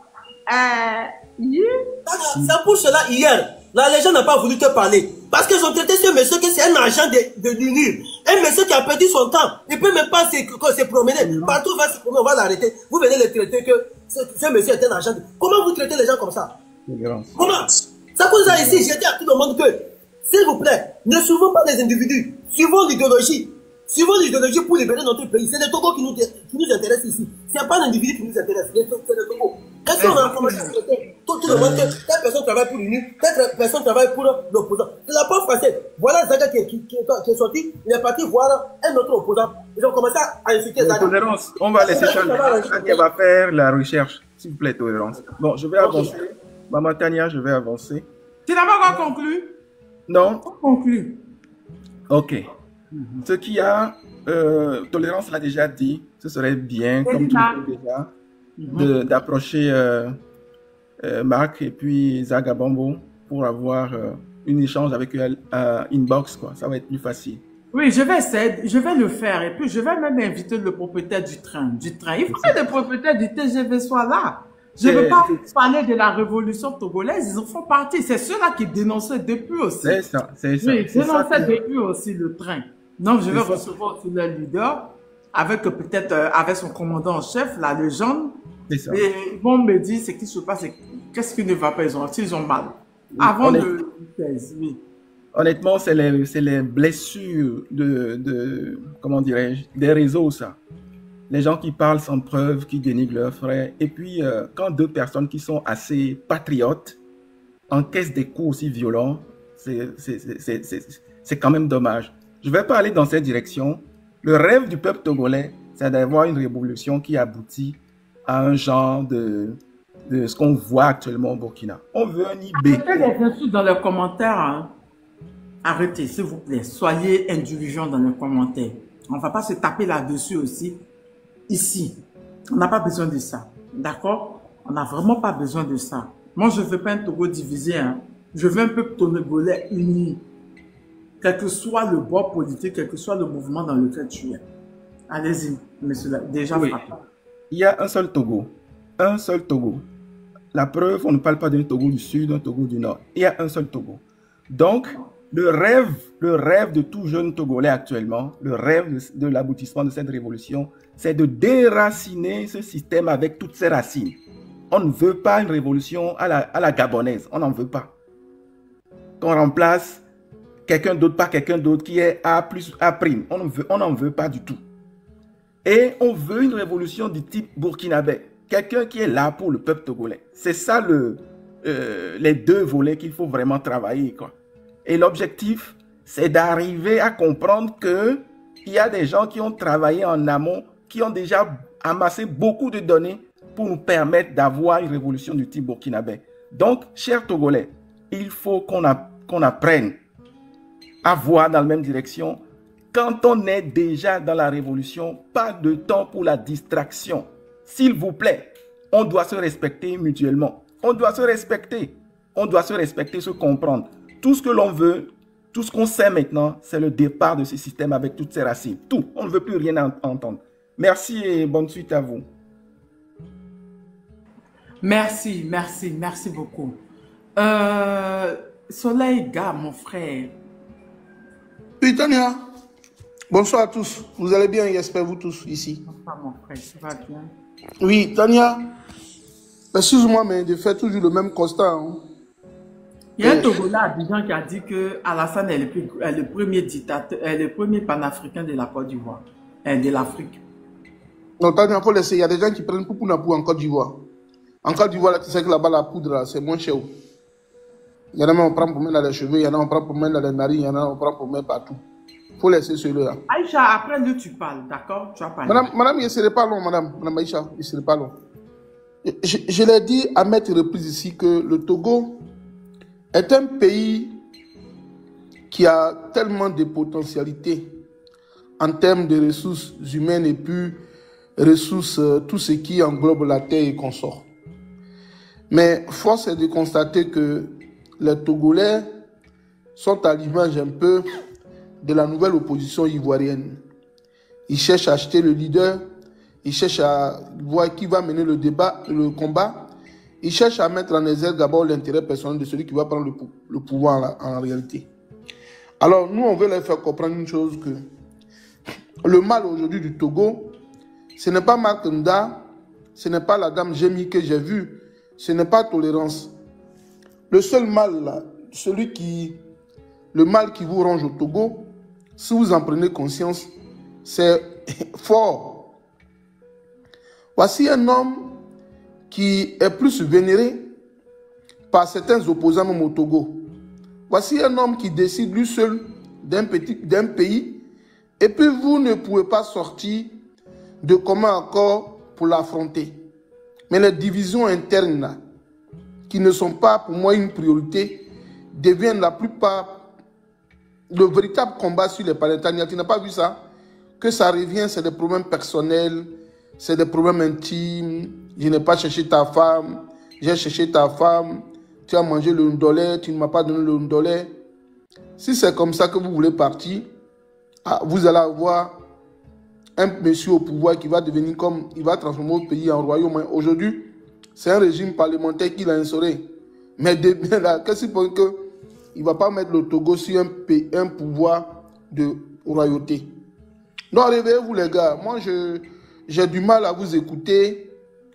C'est pour cela, hier, la légende n'a pas voulu te parler. Parce qu'ils ont traité ce monsieur que c'est un agent de l'UNIR. Un monsieur qui a perdu son temps. Il ne peut même pas se promener. Partout où il va se promener, on va l'arrêter. Vous venez le traiter que ce monsieur est un agent. Comment vous traitez les gens comme ça? Comment? C'est pour ça ici, j'ai dit à tout le monde que, s'il vous plaît, ne suivons pas les individus. Suivons l'idéologie. Suivons l'idéologie pour libérer notre pays. C'est le Togo qui nous intéresse ici. Ce n'est pas l'individu qui nous intéresse. C'est le Togo. Est-ce qu'on a commencé à traiter tout le monde que telle personne travaille pour l'UNIR, telle personne travaille pour l'opposant? C'est la pauvre française. Voilà Zaga qui est sorti. Il est parti voir un autre opposant. Ils ont commencé à insulter Zaga. Tolérance, on va laisser Tania va faire la recherche. S'il vous plaît, tolérance. Bon, je vais avancer. Maman Tania, je vais avancer. Tu n'as pas encore conclu? Non. Conclu. Ok. Ce qui a, Tolérance l'a déjà dit, ce serait bien, comme tu le dis déjà, d'approcher Marc et puis Zagabambo pour avoir un échange avec eux inbox, quoi. Ça va être plus facile. Oui, je vais essayer, je vais le faire et puis je vais même inviter le propriétaire du train. Il faut que le propriétaire du TGV soit là. Je ne veux pas parler de la révolution togolaise, ils en font partie. C'est ceux-là qui dénonçaient depuis aussi. C'est ça, c'est ça. Oui, ils dénonçaient depuis aussi le train. Donc, je vais recevoir aussi le leader, avec peut-être avec son commandant en chef, la légende. Et ils vont me dire ce qui se passe, qu'est-ce qui ne va pas, s'ils ont mal. Avant le 16, oui. Honnêtement, c'est les blessures comment dirais-je, des réseaux, ça. Les gens qui parlent sans preuve, qui dénigrent leurs frères. Et puis, quand deux personnes qui sont assez patriotes encaissent des coups aussi violents, c'est quand même dommage. Je vais pas aller dans cette direction. Le rêve du peuple togolais, c'est d'avoir une révolution qui aboutit à un genre de ce qu'on voit actuellement au Burkina. On veut un IB. Arrêtez les insultes dans les commentaires. Hein. Arrêtez, s'il vous plaît. Soyez indulgents dans les commentaires. On ne va pas se taper là-dessus aussi. Ici, on n'a pas besoin de ça. D'accord? On n'a vraiment pas besoin de ça. Moi, je ne veux pas un Togo divisé. Hein. Je veux un peuple togolais uni. Quel que soit le bord politique, quel que soit le mouvement dans lequel tu es. Allez-y, monsieur. Déjà frappé. Il y a un seul Togo. Un seul Togo. La preuve, on ne parle pas d'un Togo du Sud, d'un Togo du Nord. Il y a un seul Togo. Donc, le rêve de tout jeune Togolais actuellement, le rêve de l'aboutissement de cette révolution, c'est de déraciner ce système avec toutes ses racines. On ne veut pas une révolution à la gabonaise. On n'en veut pas. Qu'on remplace quelqu'un d'autre par quelqu'un d'autre qui est A plus A prime. On n'en veut pas du tout. Et on veut une révolution du type burkinabé. Quelqu'un qui est là pour le peuple togolais. C'est ça les deux volets qu'il faut vraiment travailler, quoi. Et l'objectif, c'est d'arriver à comprendre qu'il y a des gens qui ont travaillé en amont, qui ont déjà amassé beaucoup de données pour nous permettre d'avoir une révolution du type burkinabé. Donc, chers Togolais, il faut qu'on apprenne à voir dans la même direction. Quand on est déjà dans la révolution, pas de temps pour la distraction. S'il vous plaît, on doit se respecter mutuellement. On doit se respecter. On doit se respecter, se comprendre. Tout ce que l'on veut, tout ce qu'on sait maintenant, c'est le départ de ce système avec toutes ses racines. Tout. On ne veut plus rien entendre. Merci et bonne suite à vous. Merci beaucoup. Soleil Gars, mon frère. Oui, Tania. Bonsoir à tous. Vous allez bien, j'espère vous tous ici. Bonsoir, mon frère. Ça va bien? Oui, Tania. Excuse-moi, mais je fais toujours le même constat. Hein. Il y a un Togolais à Abidjan qui a dit que Alassane est le premier dictateur, le premier panafricain de la Côte d'Ivoire, de l'Afrique. Non, Tania, il faut laisser. Il y a des gens qui prennent pour en Côte d'Ivoire. En Côte d'Ivoire, tu sais que là-bas, la poudre, c'est moins cher. Il y en a même on prend pour mettre dans les cheveux, il y en a on prend pour mettre dans les narines, il y en a on prend pour mettre partout. Il faut laisser celui-là. Aïcha, après lui, tu parles, d'accord? Tu vas parler. Madame, il ne serait pas long, madame Aïcha, il ne serait pas long. Je l'ai dit à maintes reprises ici que le Togo est un pays qui a tellement de potentialités en termes de ressources humaines et puis ressources, tout ce qui englobe la terre et consort. Mais force est de constater que les Togolais sont à l'image un peu de la nouvelle opposition ivoirienne. Ils cherchent à acheter le leader, ils cherchent à voir qui va mener le débat, le combat. Ils cherchent à mettre en exergue d'abord l'intérêt personnel de celui qui va prendre le pouvoir en réalité. Alors nous, on veut leur faire comprendre une chose, que le mal aujourd'hui du Togo, ce n'est pas Marc Nda, ce n'est pas la dame Jémi que j'ai vue, ce n'est pas tolérance. Le seul mal, là, le mal qui vous ronge au Togo, si vous en prenez conscience, c'est fort. Voici un homme qui est plus vénéré par certains opposants même au Togo. Voici un homme qui décide lui seul d'un pays, et puis vous ne pouvez pas sortir de commun accord pour l'affronter. Mais les divisions internes, là, qui ne sont pas pour moi une priorité, deviennent la plupart le véritable combat sur les Palestiniens. Tu n'as pas vu ça? Que ça revient, c'est des problèmes personnels, c'est des problèmes intimes. Je n'ai pas cherché ta femme, j'ai cherché ta femme, tu as mangé le ndolé, tu ne m'as pas donné le ndolé. Si c'est comme ça que vous voulez partir, vous allez avoir un monsieur au pouvoir qui va devenir comme, il va transformer le pays en royaume. Aujourd'hui, C'est un régime parlementaire qu'il a instauré. Mais là, qu'est-ce qu'il qu'il ne va pas mettre le Togo sur un pouvoir de royauté. Donc, réveillez-vous les gars. Moi, j'ai du mal à vous écouter.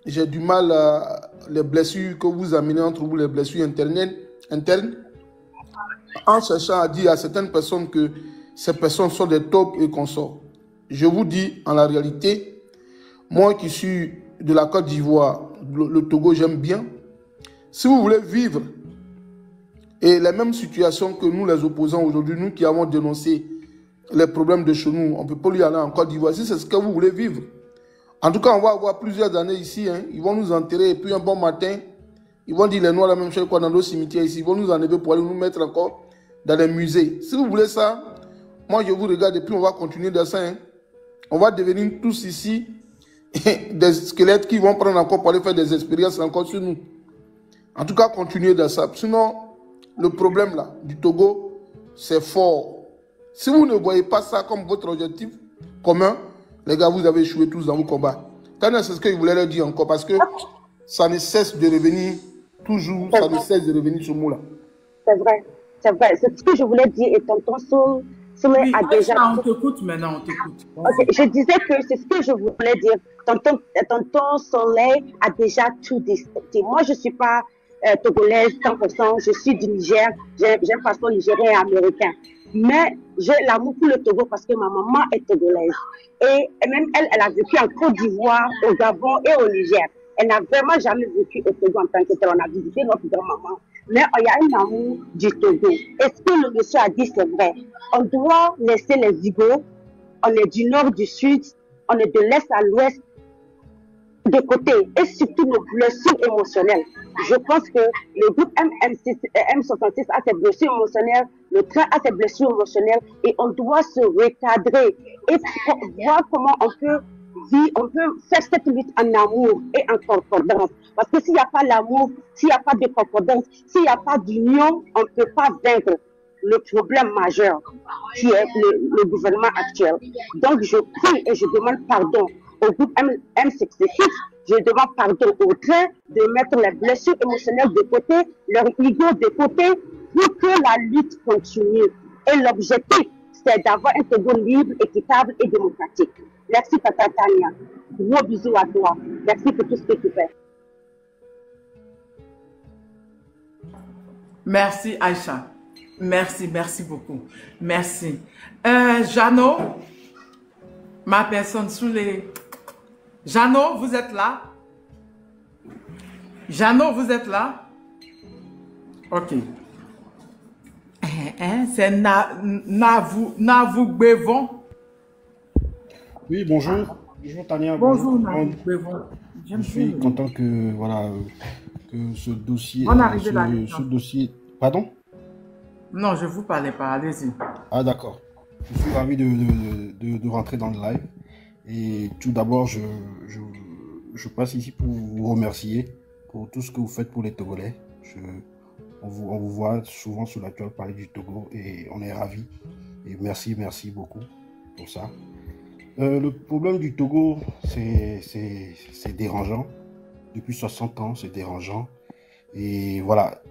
J'ai du mal à les blessures que vous amenez entre vous, les blessures internes, en cherchant à dire à certaines personnes que ces personnes sont des taupes et consorts. Je vous dis, en la réalité, moi qui suis de la Côte d'Ivoire, le Togo, j'aime bien. Si vous voulez vivre et les mêmes situations que nous, les opposants aujourd'hui, nous qui avons dénoncé les problèmes de chez nous, on ne peut pas lui aller en Côte d'Ivoire. Si c'est ce que vous voulez vivre. En tout cas, on va avoir plusieurs années ici. Hein. Ils vont nous enterrer et puis un bon matin, ils vont dire les Noirs la même chose quoi dans nos cimetières ici. Ils vont nous enlever pour aller nous mettre encore dans les musées. Si vous voulez ça, moi je vous regarde et puis on va continuer dans ça. Hein. On va devenir tous ici des squelettes qui vont prendre encore pour aller faire des expériences encore sur nous. En tout cas, continuez dans ça. Sinon, le problème là du Togo, c'est fort. Si vous ne voyez pas ça comme votre objectif commun, les gars, vous avez échoué tous dans vos combats. C'est ce que je voulais leur dire encore parce que ça ne cesse de revenir toujours, ça ne cesse de revenir ce mot-là. C'est vrai, c'est vrai. C'est ce que je voulais dire et tonton Souley a déjà... On t'écoute maintenant, on t'écoute. Okay, je disais que c'est ce que je voulais dire. Tonton Soleil a déjà tout dit. Moi, je ne suis pas togolaise 100%, je suis du Niger, j'ai un passeport nigérien et américain. Mais j'ai l'amour pour le Togo parce que ma maman est togolaise. Et même elle a vécu en Côte d'Ivoire, au Gabon et au Niger. Elle n'a vraiment jamais vécu au Togo en tant que tel. On a visité notre grand-maman. Mais il y a un amour du Togo. Et ce que le monsieur a dit, c'est vrai. On doit laisser les Igbo. On est du nord, du sud. On est de l'est à l'ouest. De côté. Et surtout nos blessures émotionnelles. Je pense que le groupe M66 a ses blessures émotionnelles. Le train a ses blessures émotionnelles. Et on doit se recadrer. Et voir comment on peut faire cette lutte en amour et en concordance. Parce que s'il n'y a pas l'amour, s'il n'y a pas de concordance, s'il n'y a pas d'union, on ne peut pas vaincre le problème majeur qui est le gouvernement actuel. Donc je prie et je demande pardon au groupe M66, je demande pardon au train de mettre les blessures émotionnelles de côté, leur ego de côté, pour que la lutte continue. Et l'objectif, c'est d'avoir un Togo libre, équitable et démocratique. Merci Tata Tania. Gros bisous à toi. Merci pour tout ce que tu fais. Merci Aïcha. Merci beaucoup. Merci. Jeannot, ma personne sous les... Jeannot, vous êtes là? Jeannot, vous êtes là? Ok. C'est Navou Bévon. Oui, bonjour. Bonjour Tania. Bonjour Navou Bévon. Je suis content que, voilà, que ce dossier... ce dossier... Pardon? Non, je ne vous parlais pas. Allez-y. Ah, d'accord. Je suis ravi de rentrer dans le live. Et tout d'abord, je passe ici pour vous remercier pour tout ce que vous faites pour les Togolais. On vous voit souvent sur la toile parler du Togo et on est ravis. Et merci beaucoup pour ça. Le problème du Togo, c'est dérangeant. Depuis 60 ans, c'est dérangeant. Et voilà,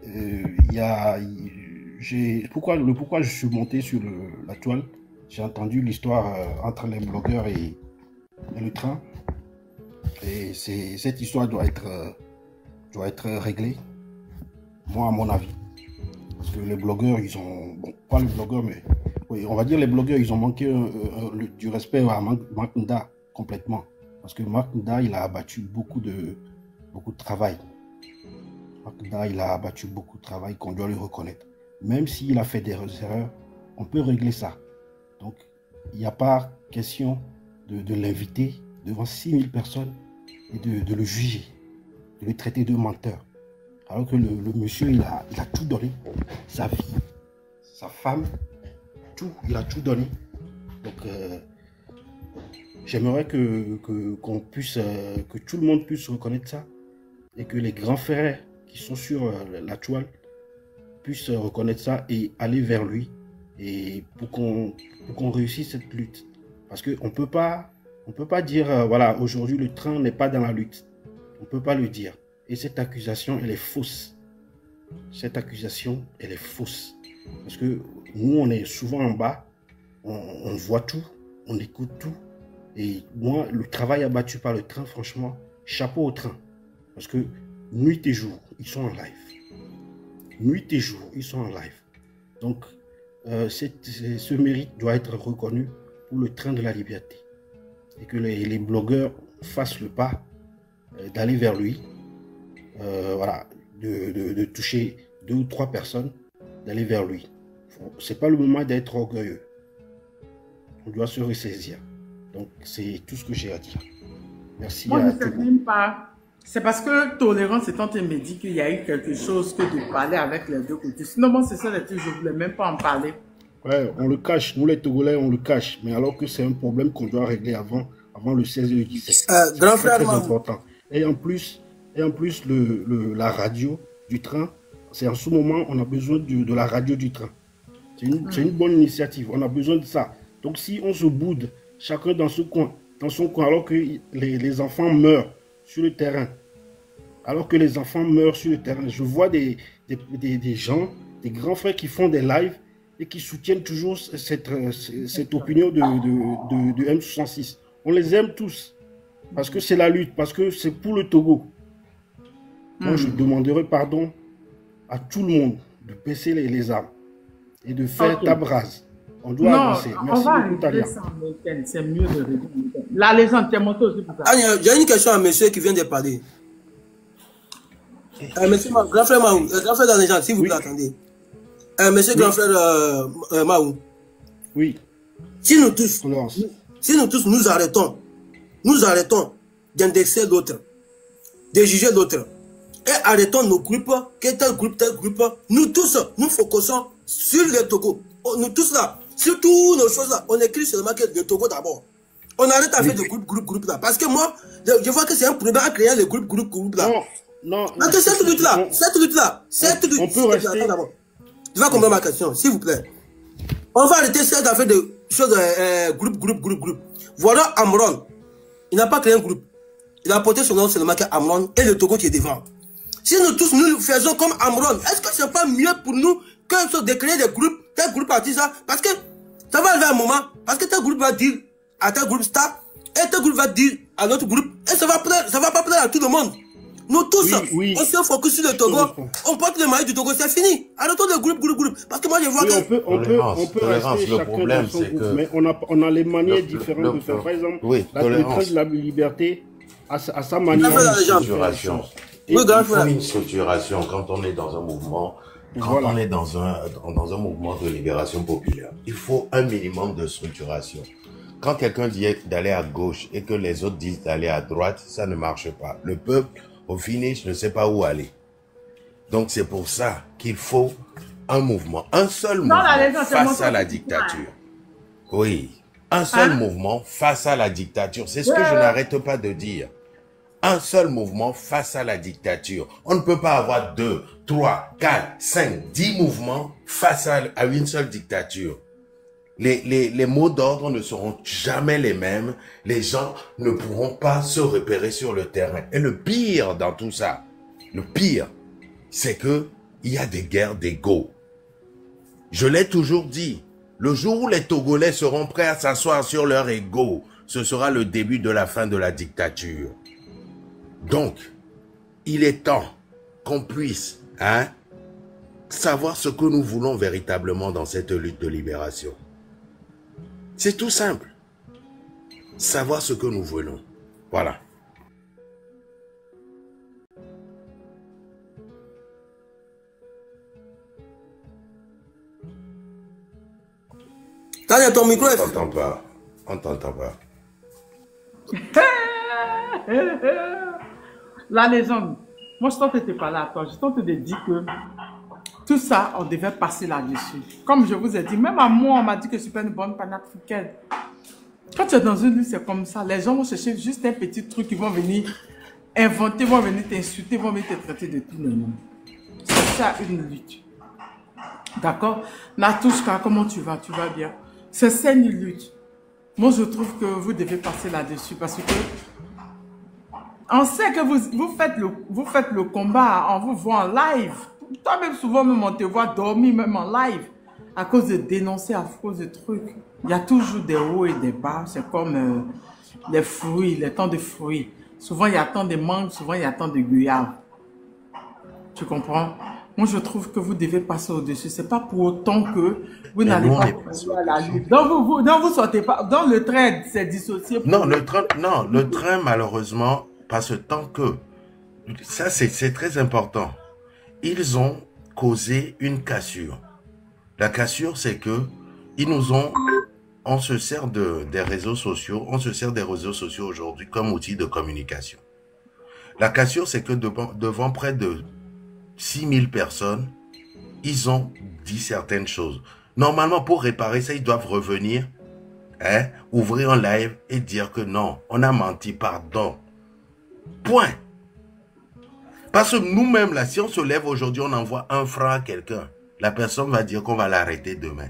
pourquoi je suis monté sur la toile, j'ai entendu l'histoire entre les blogueurs et le train. Et cette histoire doit être réglée, moi à mon avis. Parce que les blogueurs, ils ont... Bon, pas les blogueurs, mais... Oui, on va dire les blogueurs, ils ont manqué du respect à Mark Nda complètement. Parce que Mark Nda, il a abattu beaucoup de travail. Mark Nda, il a abattu beaucoup de travail qu'on doit lui reconnaître. Même s'il a fait des erreurs, on peut régler ça. Donc, il n'y a pas question de l'inviter devant 6000 personnes et de le juger, de le traiter de menteur. Alors que le monsieur, il a tout donné. Sa vie, sa femme, tout, il a tout donné. Donc, j'aimerais que tout le monde puisse reconnaître ça et que les grands frères qui sont sur la toile puissent reconnaître ça et aller vers lui et pour qu'on réussisse cette lutte. Parce qu'on ne peut pas dire, voilà, aujourd'hui le train n'est pas dans la lutte. On ne peut pas le dire. Et cette accusation, elle est fausse. Cette accusation, elle est fausse. Parce que nous, on est souvent en bas, on voit tout, on écoute tout. Et moi, le travail abattu par le train, franchement, chapeau au train. Parce que nuit et jour, ils sont en live. Nuit et jour, ils sont en live. Donc, ce mérite doit être reconnu pour le train de la liberté. Et que les blogueurs fassent le pas d'aller vers lui. Voilà, de toucher 2 ou 3 personnes, d'aller vers lui. C'est pas le moment d'être orgueilleux. On doit se ressaisir. Donc, c'est tout ce que j'ai à dire. Merci. Moi, je ne sais même pas. C'est parce que Tolérance est en train de me dire qu'il y a eu quelque chose que de parler avec les deux côtés. Sinon, moi, c'est ça, je ne voulais même pas en parler. Ouais, on le cache. Nous, les Togolais, on le cache. Mais alors que c'est un problème qu'on doit régler avant le 16 et le 17. Grand frère, c'est très important. Et en plus, la radio du train, c'est en ce moment, on a besoin de la radio du train. C'est une bonne initiative. On a besoin de ça. Donc, si on se boude, chacun dans son coin, alors que les enfants meurent sur le terrain, je vois des gens, des grands frères qui font des lives et qui soutiennent toujours cette opinion de M66. On les aime tous, parce que c'est la lutte, parce que c'est pour le Togo. Moi, je demanderai pardon à tout le monde de baisser les armes et de faire table rase. On doit avancer. Merci beaucoup, Tania. C'est mieux de réduire. La légende, t'es monté aussi pour ça. J'ai une question à monsieur qui vient de parler. Monsieur grand frère Maou, grand frère de la légende, s'il vous plaît, attendez. Monsieur grand frère Maou. Oui. Si nous tous, nous arrêtons d'indexer l'autre, de juger l'autre, et arrêtons nos groupes, tel groupe, nous tous, nous focusons sur le Togo. Nous tous là, sur toutes nos choses là, on écrit seulement que le Togo d'abord. On arrête à faire de groupe là. Parce que moi, je vois que c'est un problème à créer le groupe là. Non. Entre cette lutte là, on peut rester d'abord. Tu vas comprendre ma question, s'il vous plaît. On va arrêter cette affaire de choses, groupe. Voilà Amron. Il n'a pas créé un groupe. Il a porté son nom seulement que Amron et le Togo qui est devant. Si nous tous nous faisons comme Amron, est-ce que c'est pas mieux pour nous de créer des groupes, tel groupe artisan? Parce que ça va arriver un moment, parce que tel groupe va dire à tel groupe star, et tel groupe va dire à l'autre groupe, et ça va pas plaire à tout le monde. Nous tous, on se focus sur le Togo, on porte le maillot du Togo, c'est fini. Arrêtons le groupe. Parce que moi je vois que... On peut rester chacun dans son groupe, mais on a les manières différentes de faire. Par exemple, la défense de la liberté à sa manière. Il faut une structuration quand on est dans un mouvement, on est dans un mouvement de libération populaire. Il faut un minimum de structuration. Quand quelqu'un dit d'aller à gauche et que les autres disent d'aller à droite, ça ne marche pas. Le peuple, au finish, ne sait pas où aller. Donc c'est pour ça qu'il faut un mouvement, un seul mouvement face à la dictature. Oui, un seul mouvement face à la dictature. C'est ce que je n'arrête pas de dire. Un seul mouvement face à la dictature. On ne peut pas avoir 2, 3, 4, 5, 10 mouvements face à une seule dictature. Les mots d'ordre ne seront jamais les mêmes. Les gens ne pourront pas se repérer sur le terrain. Et le pire dans tout ça, c'est que il y a des guerres d'ego. Je l'ai toujours dit. Le jour où les Togolais seront prêts à s'asseoir sur leur ego, ce sera le début de la fin de la dictature. Donc, il est temps qu'on puisse savoir ce que nous voulons véritablement dans cette lutte de libération. C'est tout simple. Savoir ce que nous voulons. Voilà. T'as ton micro. On t'entend pas. La légende. Moi, je tente de te parler à toi. Je tente de dire que tout ça, on devait passer là-dessus. Comme je vous ai dit, même à moi, on m'a dit que je suis pas une bonne panafricaine. Quand tu es dans une lutte, c'est comme ça. Les gens vont chercher juste un petit truc, ils vont venir inventer, vont venir t'insulter, vont venir te traiter de tout le monde. C'est ça une lutte. D'accord? Natouchka, comment tu vas? Tu vas bien? C'est ça une lutte. Moi, je trouve que vous devez passer là-dessus parce que On sait que vous faites le combat, on vous voit en live. Toi-même, souvent, même on te voit dormir même en live à cause de dénoncer, à cause de trucs. Il y a toujours des hauts et des bas. C'est comme les fruits, les temps de fruits. Souvent, il y a tant de mangues, souvent, il y a tant de goyaves. Tu comprends? Moi, je trouve que vous devez passer au-dessus. C'est pas pour autant que vous n'allez pas à la lutte. Donc, vous sortez pas. Dans le train, c'est dissocié. Non, le train, malheureusement, passe tant que... Ça, c'est très important. Ils ont causé une cassure. La cassure, c'est que ils nous ont... On se sert des réseaux sociaux. On se sert des réseaux sociaux aujourd'hui comme outil de communication. La cassure, c'est que devant près de 6000 personnes, ils ont dit certaines choses. Normalement, pour réparer ça, ils doivent revenir, ouvrir un live et dire que non, on a menti, pardon. Point. Parce que nous-mêmes, là, si on se lève aujourd'hui, on envoie 1 franc à quelqu'un, la personne va dire qu'on va l'arrêter demain.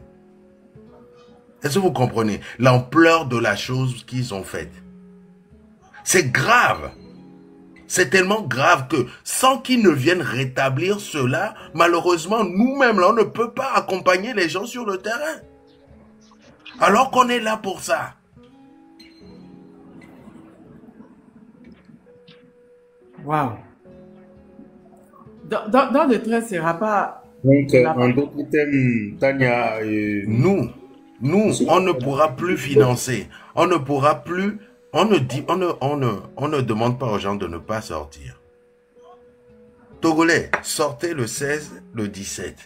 Est-ce que vous comprenez l'ampleur de la chose qu'ils ont faite? C'est grave. C'est tellement grave que sans qu'ils ne viennent rétablir cela, malheureusement, nous-mêmes, là, on ne peut pas accompagner les gens sur le terrain. Alors qu'on est là pour ça. Waouh. Dans le train, ce sera pas... Donc, en d'autres termes, Tania... Nous, on ne pourra plus financer. On ne pourra plus... On ne demande pas aux gens de ne pas sortir. Togolais, sortez le 16, le 17.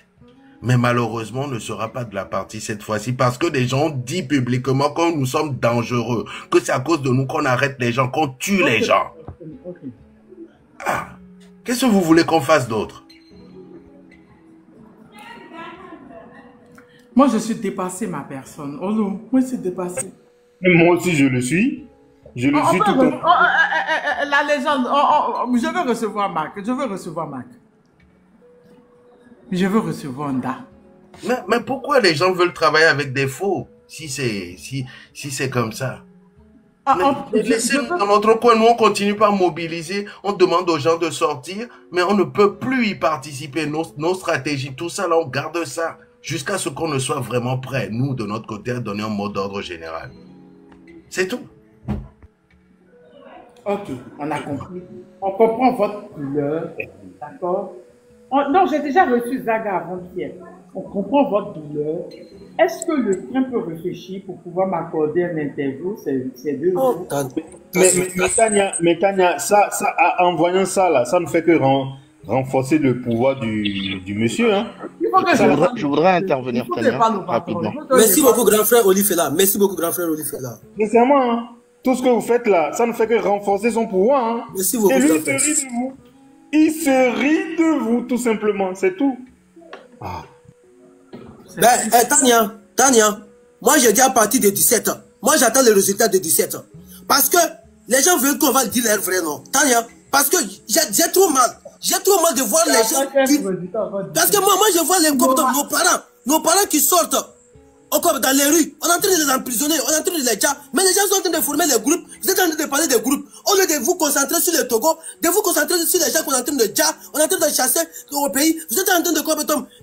Mais malheureusement, on ne sera pas de la partie cette fois-ci parce que des gens disent publiquement que nous sommes dangereux, que c'est à cause de nous qu'on arrête les gens, qu'on tue les gens. Ah, qu'est-ce que vous voulez qu'on fasse d'autre? Moi, je suis dépassé, ma personne. Olo, moi, je suis dépassé. Moi aussi, je le suis. Je le suis tout en... La légende, je veux recevoir Mac. Je veux recevoir Mac. Je veux recevoir Nda. Mais pourquoi les gens veulent travailler avec des faux si c'est comme ça? Laissez-nous dans notre coin, nous on continue par mobiliser, on demande aux gens de sortir, mais on ne peut plus y participer. Nos stratégies, tout ça, là, on garde ça jusqu'à ce qu'on ne soit vraiment prêt, nous, de notre côté, à donner un mot d'ordre général. C'est tout. Ok, on a compris. On comprend votre couleur, d'accord? Non, j'ai déjà reçu Zaga avant-hier. On comprend votre douleur. Est-ce que le train peut réfléchir pour pouvoir m'accorder une interview ces 2 jours? Mais Tania, ça, en voyant ça, là, ça ne fait que renforcer le pouvoir du monsieur. Hein. Je voudrais intervenir, Tania, rapidement. Merci beaucoup, grand frère Olifela. Merci beaucoup, grand frère Olifela. Sincèrement, hein, tout ce que vous faites là, ça ne fait que renforcer son pouvoir. Hein. Merci beaucoup, et lui, il se rit de vous. Il se rit de vous, tout simplement. C'est tout. Ah. Tania, moi j'ai dit à partir de 17 ans. Moi j'attends le résultat de 17 ans. Parce que les gens veulent qu'on va dire leur vrai nom. Tania, parce que j'ai trop mal. J'ai trop mal de voir les gens qui... Parce que moi je vois nos parents qui sortent encore dans les rues. On est en train de les emprisonner, on est en train de les dire. Mais les gens sont en train de former les groupes. Vous êtes en train de parler des groupes. Au lieu de vous concentrer sur le Togo, de vous concentrer sur les gens qu'on est en train de dire, on est en train de chasser au pays. Vous êtes en train de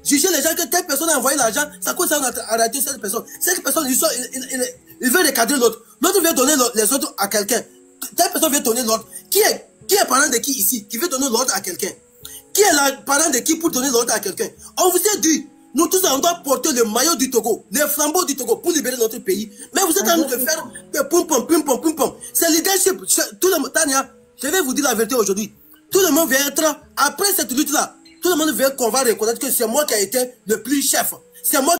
juger les gens que telle personne a envoyé l'argent. C'est à cause ça on a arrêté cette personne. Cette personne, il veut recadrer l'autre. L'autre veut donner les autres à quelqu'un. Telle personne veut donner l'ordre. Qui est parent de qui ici qui veut donner l'ordre à quelqu'un? Qui est le parent de qui pour donner l'ordre à quelqu'un? On vous a dit, nous tous on doit porter le maillot du Togo, les flambeaux du Togo pour libérer notre pays. Mais vous êtes en train de faire des pom-pom. C'est leadership. Tout le monde, Tania, je vais vous dire la vérité aujourd'hui. Tout le monde vient être, après cette lutte-là, tout le monde veut qu'on va reconnaître que c'est moi qui ai été le plus chef. C'est moi